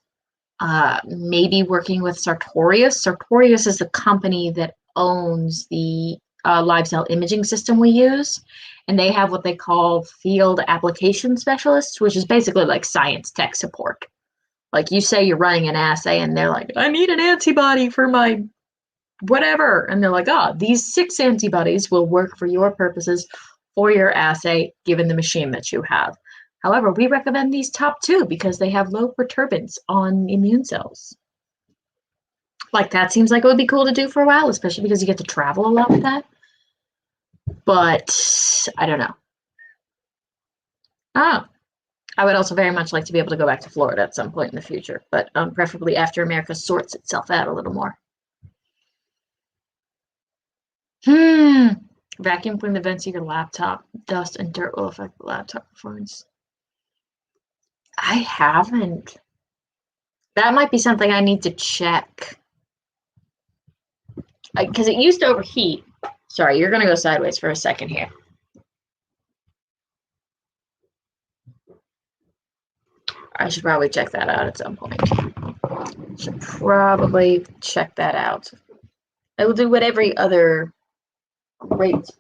Speaker 1: Maybe working with Sartorius. Sartorius is the company that owns the live cell imaging system we use. And they have what they call field application specialists, which is basically like science tech support. Like you say you're running an assay and they're like, I need an antibody for my whatever. And they're like, oh, these 6 antibodies will work for your purposes for your assay, given the machine that you have. However, we recommend these top 2 because they have low perturbance on immune cells. Like, that seems like it would be cool to do for a while, especially because you get to travel a lot with that. But I don't know. Oh, I would also very much like to be able to go back to Florida at some point in the future, but preferably after America sorts itself out a little more. Vacuum clean the vents of your laptop. Dust and dirt will affect the laptop performance. I haven't. That might be something I need to check. Because it used to overheat. Sorry, you're going to go sideways for a second here. I should probably check that out at some point. Should probably check that out. I will do what every other great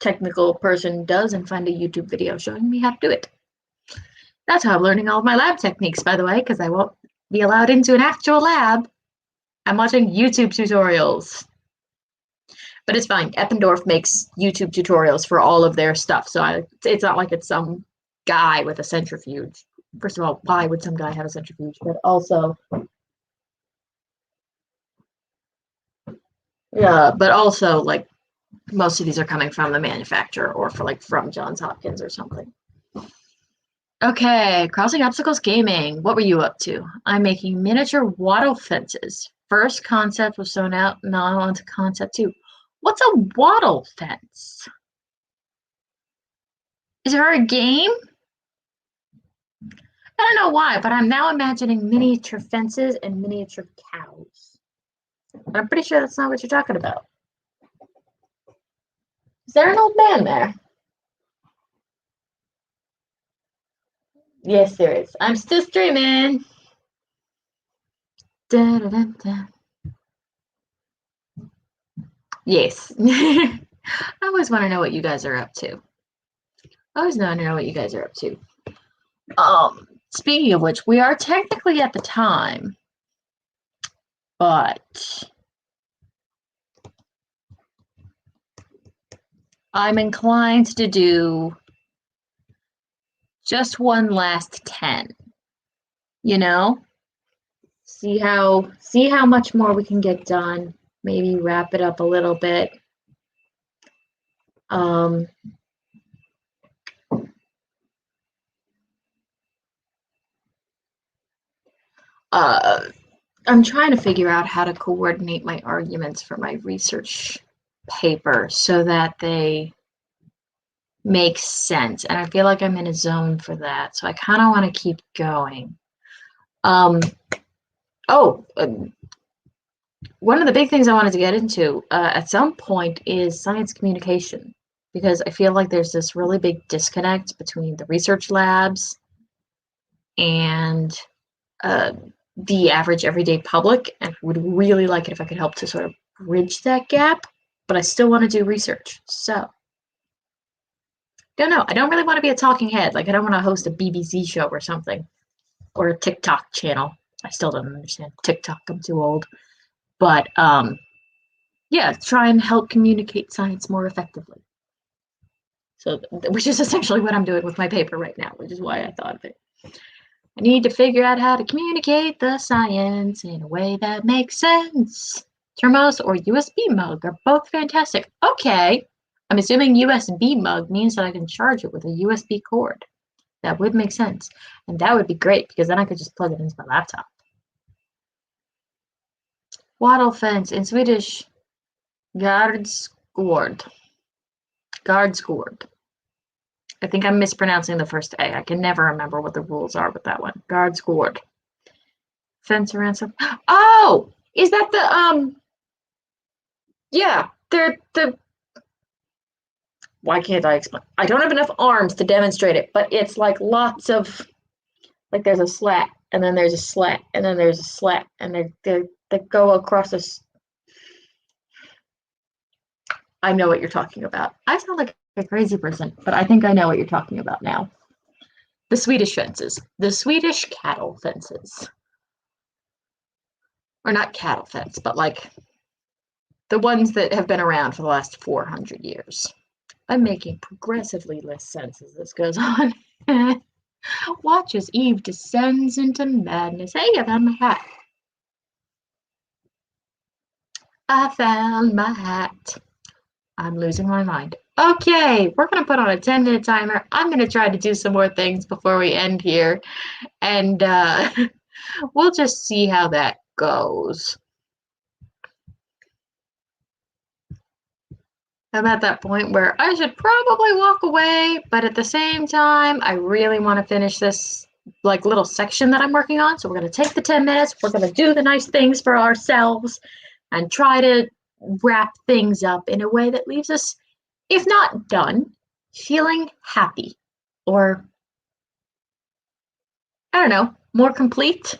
Speaker 1: technical person does and find a YouTube video showing me how to do it. That's how I'm learning all of my lab techniques, by the way, because I won't be allowed into an actual lab. I'm watching YouTube tutorials. But it's fine. Eppendorf makes YouTube tutorials for all of their stuff, so it's not like it's some guy with a centrifuge. First of all, why would some guy have a centrifuge? But also, like, most of these are coming from the manufacturer or from Johns Hopkins or something. Okay, crossing obstacles gaming. What were you up to? I'm making miniature wattle fences. First concept was shown out, now on to concept 2. What's a wattle fence? Is there a game? I don't know why, but I'm now imagining miniature fences and miniature cows. I'm pretty sure that's not what you're talking about. Is there an old man there? Yes, there is. I'm still streaming. Da, da, da, da. Yes. I always want to know what you guys are up to. Speaking of which, we are technically at the time, but I'm inclined to do just one last 10. You know? See how much more we can get done. Maybe wrap it up a little bit. I'm trying to figure out how to coordinate my arguments for my research paper so that they make sense. And I feel like I'm in a zone for that. So I kind of want to keep going. One of the big things I wanted to get into at some point is science communication, because I feel like there's this really big disconnect between the research labs and the average everyday public, and would really like it if I could help to sort of bridge that gap, but I still want to do research. So, don't know. I don't really want to be a talking head. Like, I don't want to host a BBC show or something, or a TikTok channel. I still don't understand TikTok. I'm too old. But, yeah, try and help communicate science more effectively. So, which is essentially what I'm doing with my paper right now, which is why I thought of it. I need to figure out how to communicate the science in a way that makes sense. Thermos or USB mug are both fantastic. Okay, I'm assuming USB mug means that I can charge it with a USB cord. That would make sense. And that would be great, because then I could just plug it into my laptop. Wattle fence, in Swedish, gardsgård. Gardsgård. I think I'm mispronouncing the first A. I can never remember what the rules are with that one. Gardsgård. Fence around some. Oh! Is that the, yeah, they're the. Why can't I explain? I don't have enough arms to demonstrate it, but it's like lots of, like, there's a slat, and then there's a slat, and then there's a slat, and they go across this. I know what you're talking about. I sound like a crazy person, but I think I know what you're talking about now. The Swedish fences. The Swedish cattle fences. Or not cattle fence, but like The ones that have been around for the last 400 years. I'm making progressively less sense as this goes on. Watch as Eve descends into madness. Hey, I found my hat. I found my hat. I'm losing my mind. Okay, we're going to put on a 10-minute timer. I'm going to try to do some more things before we end here. And we'll just see how that goes. I'm at that point where I should probably walk away, but at the same time, I really want to finish this like little section that I'm working on. So we're going to take the 10 minutes. We're going to do the nice things for ourselves and try to wrap things up in a way that leaves us, if not done, feeling happy or, I don't know, more complete,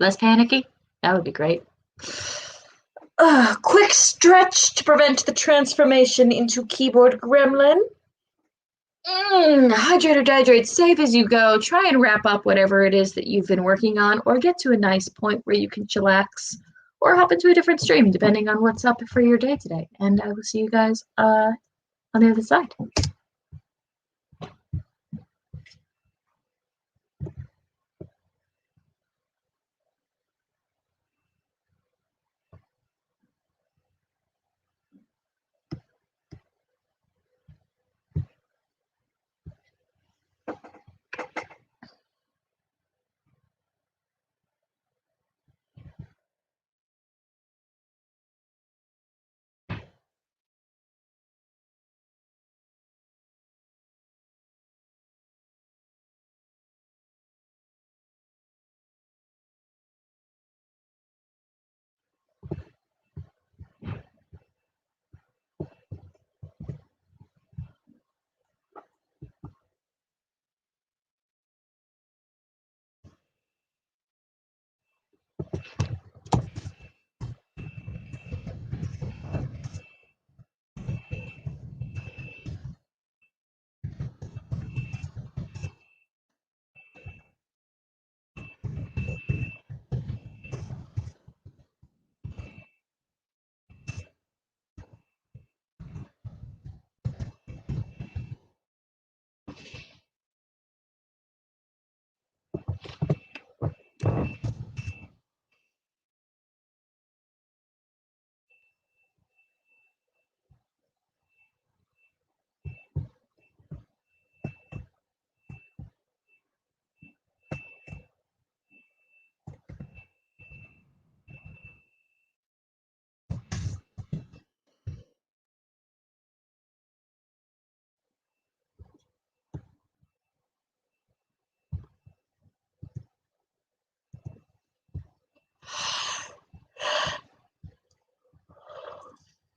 Speaker 1: less panicky. That would be great. Quick stretch to prevent the transformation into keyboard gremlin. Hydrate or dihydrate, save as you go. Try and wrap up whatever it is that you've been working on, or get to a nice point where you can chillax, or hop into a different stream, depending on what's up for your day today. And I will see you guys on the other side.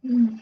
Speaker 1: Mm.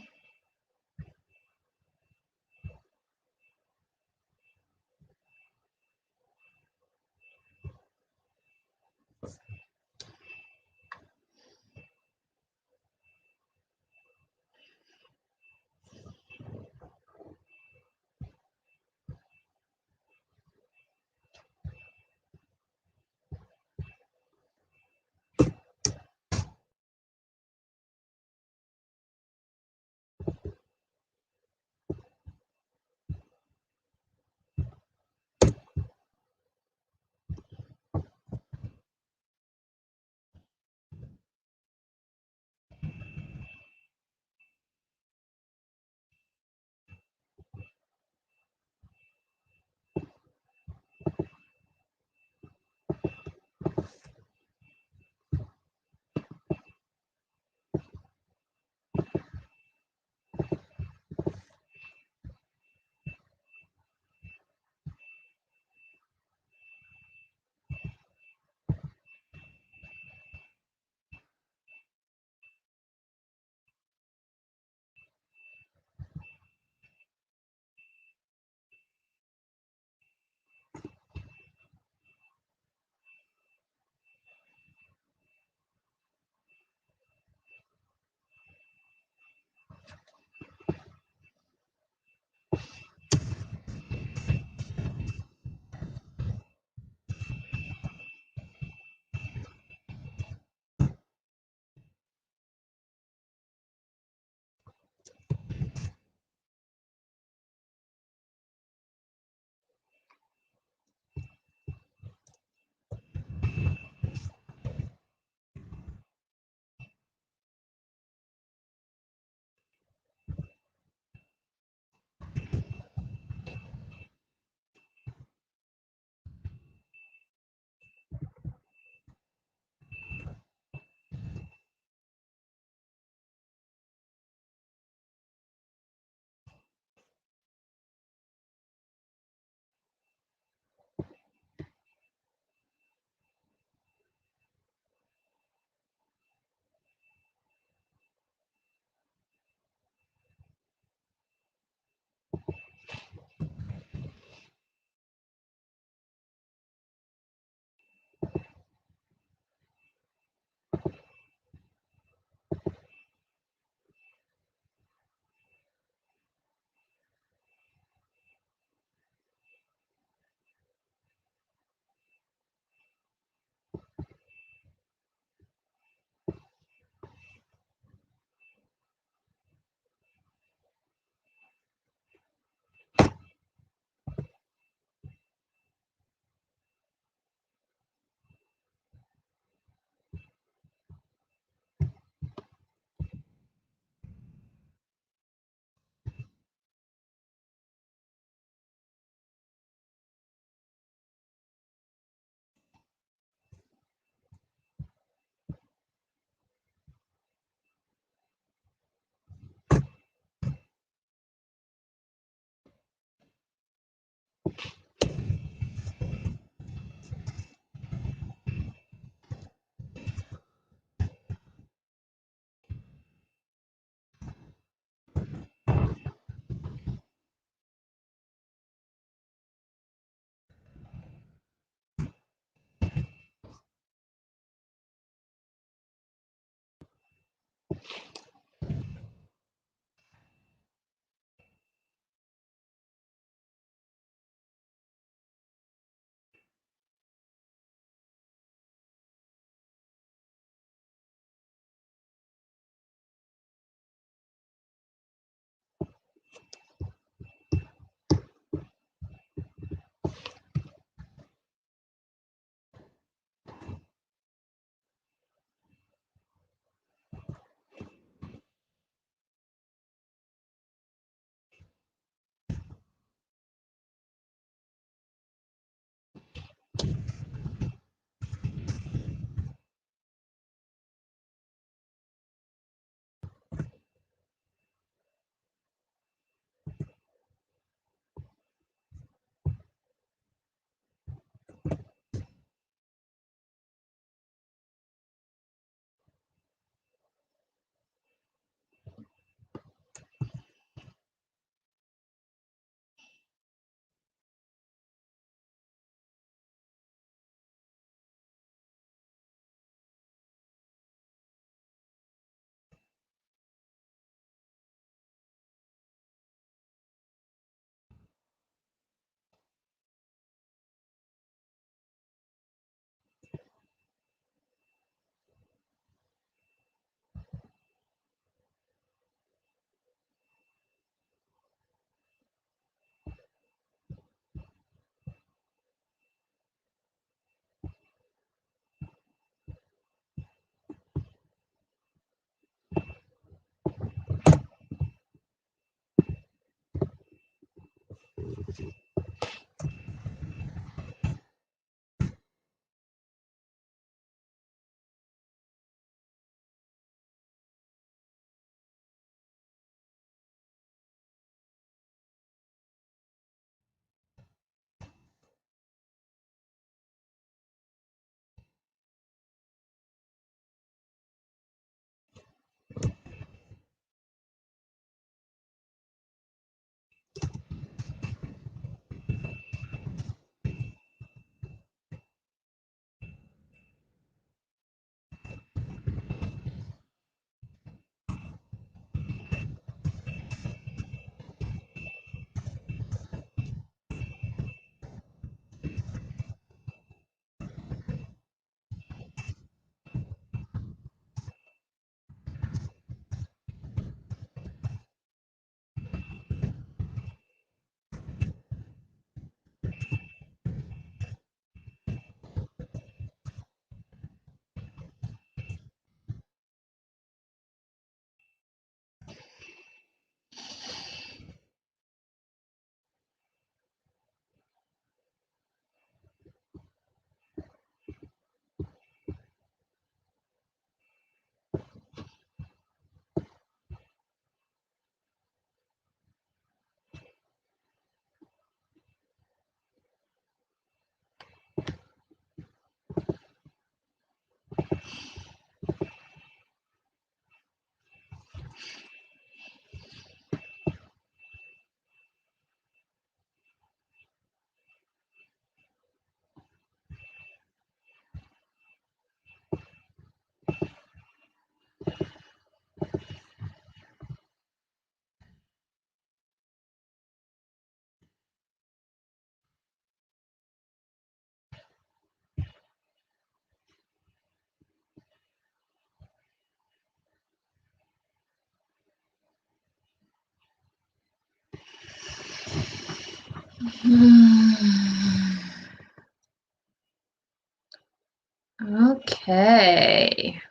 Speaker 1: Okay.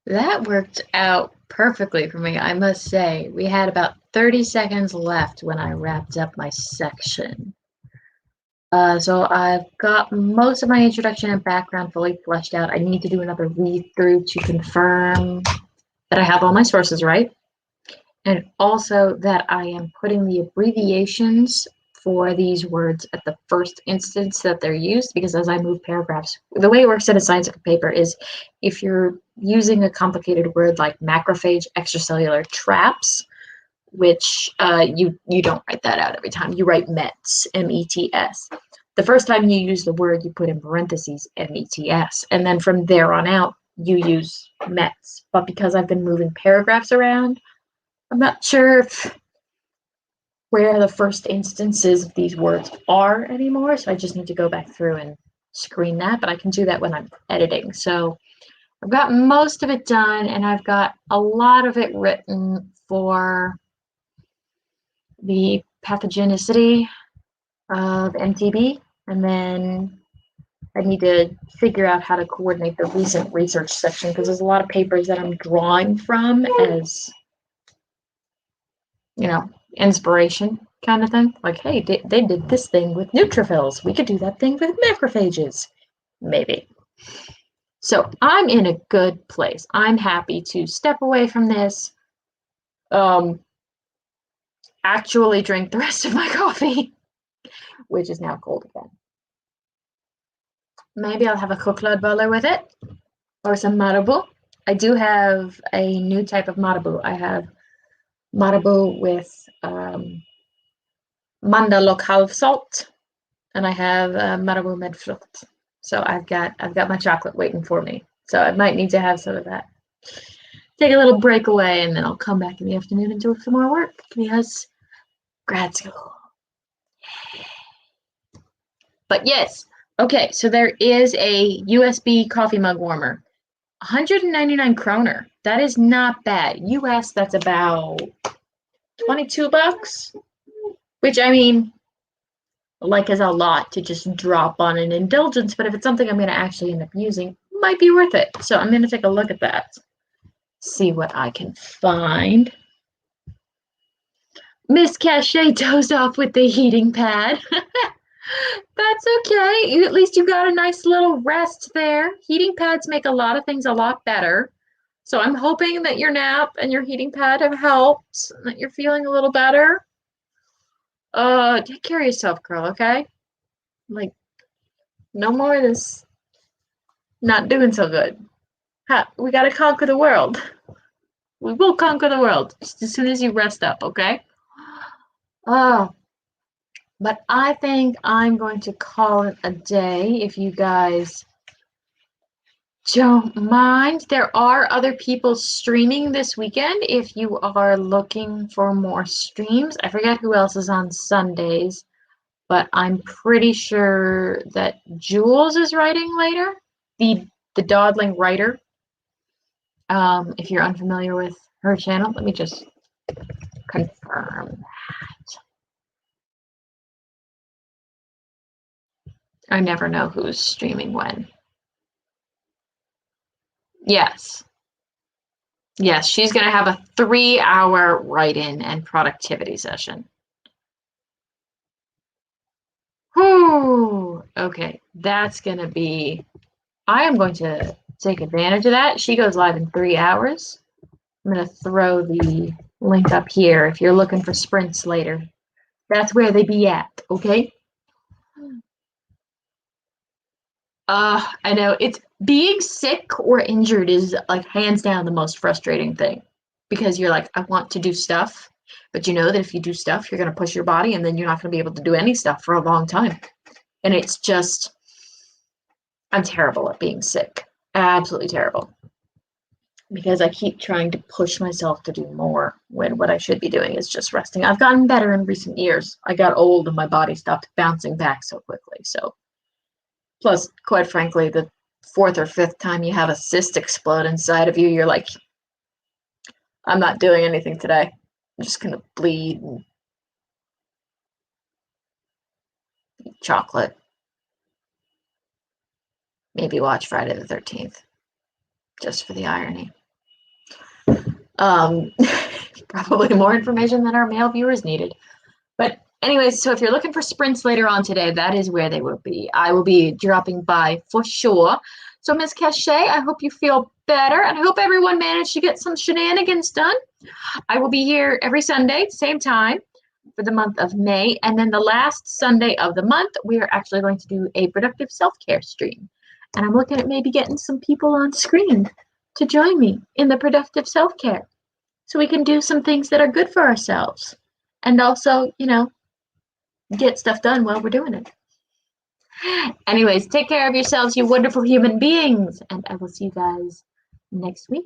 Speaker 1: That worked out perfectly for me, I must say. We had about 30 seconds left when I wrapped up my section. So I've got most of my introduction and background fully fleshed out. I need to do another read through to confirm that I have all my sources right, and also that I am putting the abbreviations for these words at the first instance that they're used, because as I move paragraphs, the way it works in a scientific paper is if you're using a complicated word like macrophage extracellular traps, which you don't write that out every time. You write METS, M-E-T-S. The first time you use the word, you put in parentheses, METS. And then from there on out, you use Mets. But because I've been moving paragraphs around, I'm not sure where the first instances of these words are anymore. So I just need to go back through and screen that. But I can do that when I'm editing. So I've got most of it done, and I've got a lot of it written for the pathogenicity of MTB, and then I need to figure out how to coordinate the recent research section because there's a lot of papers that I'm drawing from as, inspiration kind of thing. Like, hey, they did this thing with neutrophils. We could do that thing with macrophages. Maybe. So I'm in a good place. I'm happy to step away from this, actually drink the rest of my coffee, which is now cold again. Maybe I'll have a coconut butter with it, or some marabu. I do have a new type of marabu. I have marabu with mandalok half salt, and I have marabu med frukt. So I've got my chocolate waiting for me. So I might need to have some of that. Take a little break away, and then I'll come back in the afternoon and do some more work because grad school. But yes, okay, so there is a USB coffee mug warmer. 199 kroner. That is not bad. US, that's about $22, which I mean, like is a lot to just drop on an indulgence, but if it's something I'm going to actually end up using, might be worth it. So I'm going to take a look at that. See what I can find. Miss Cachet dozed off with the heating pad. That's okay. At least you got a nice little rest there. Heating pads make a lot of things a lot better. So I'm hoping that your nap and your heating pad have helped, that you're feeling a little better. Take care of yourself, girl, okay? Like, no more of this not doing so good. We gotta conquer the world. We will conquer the world just as soon as you rest up, okay? Oh, but I think I'm going to call it a day if you guys don't mind. There are other people streaming this weekend if you are looking for more streams. I forget who else is on Sundays, but I'm pretty sure that Jules is writing later. The Dawdling writer. If you're unfamiliar with her channel, let me just confirm that. I never know who's streaming when. Yes. Yes, she's going to have a 3-hour write-in and productivity session. Whew. Okay, that's going to be... I am going to take advantage of that. She goes live in 3 hours. I'm going to throw the link up here if you're looking for sprints later. That's where they be at, okay? I know it's being sick or injured is like hands down the most frustrating thing because you're like, I want to do stuff, but you know that if you do stuff, you're going to push your body and then you're not going to be able to do any stuff for a long time. And it's just, I'm terrible at being sick. Absolutely terrible. Because I keep trying to push myself to do more when what I should be doing is just resting. I've gotten better in recent years. I got old and my body stopped bouncing back so quickly. So, plus, quite frankly, the 4th or 5th time you have a cyst explode inside of you, you're like, I'm not doing anything today. I'm just going to bleed and eat chocolate. Maybe watch Friday the 13th, just for the irony. Probably more information than our male viewers needed. But anyways, so if you're looking for sprints later on today, that is where they will be. I will be dropping by for sure. So Ms. Cachet, I hope you feel better, and I hope everyone managed to get some shenanigans done. I will be here every Sunday, same time, for the month of May. And then the last Sunday of the month, we are actually going to do a productive self-care stream. And I'm looking at maybe getting some people on screen to join me in the productive self-care so we can do some things that are good for ourselves and also, get stuff done while we're doing it. Anyways, take care of yourselves, you wonderful human beings, and I will see you guys next week.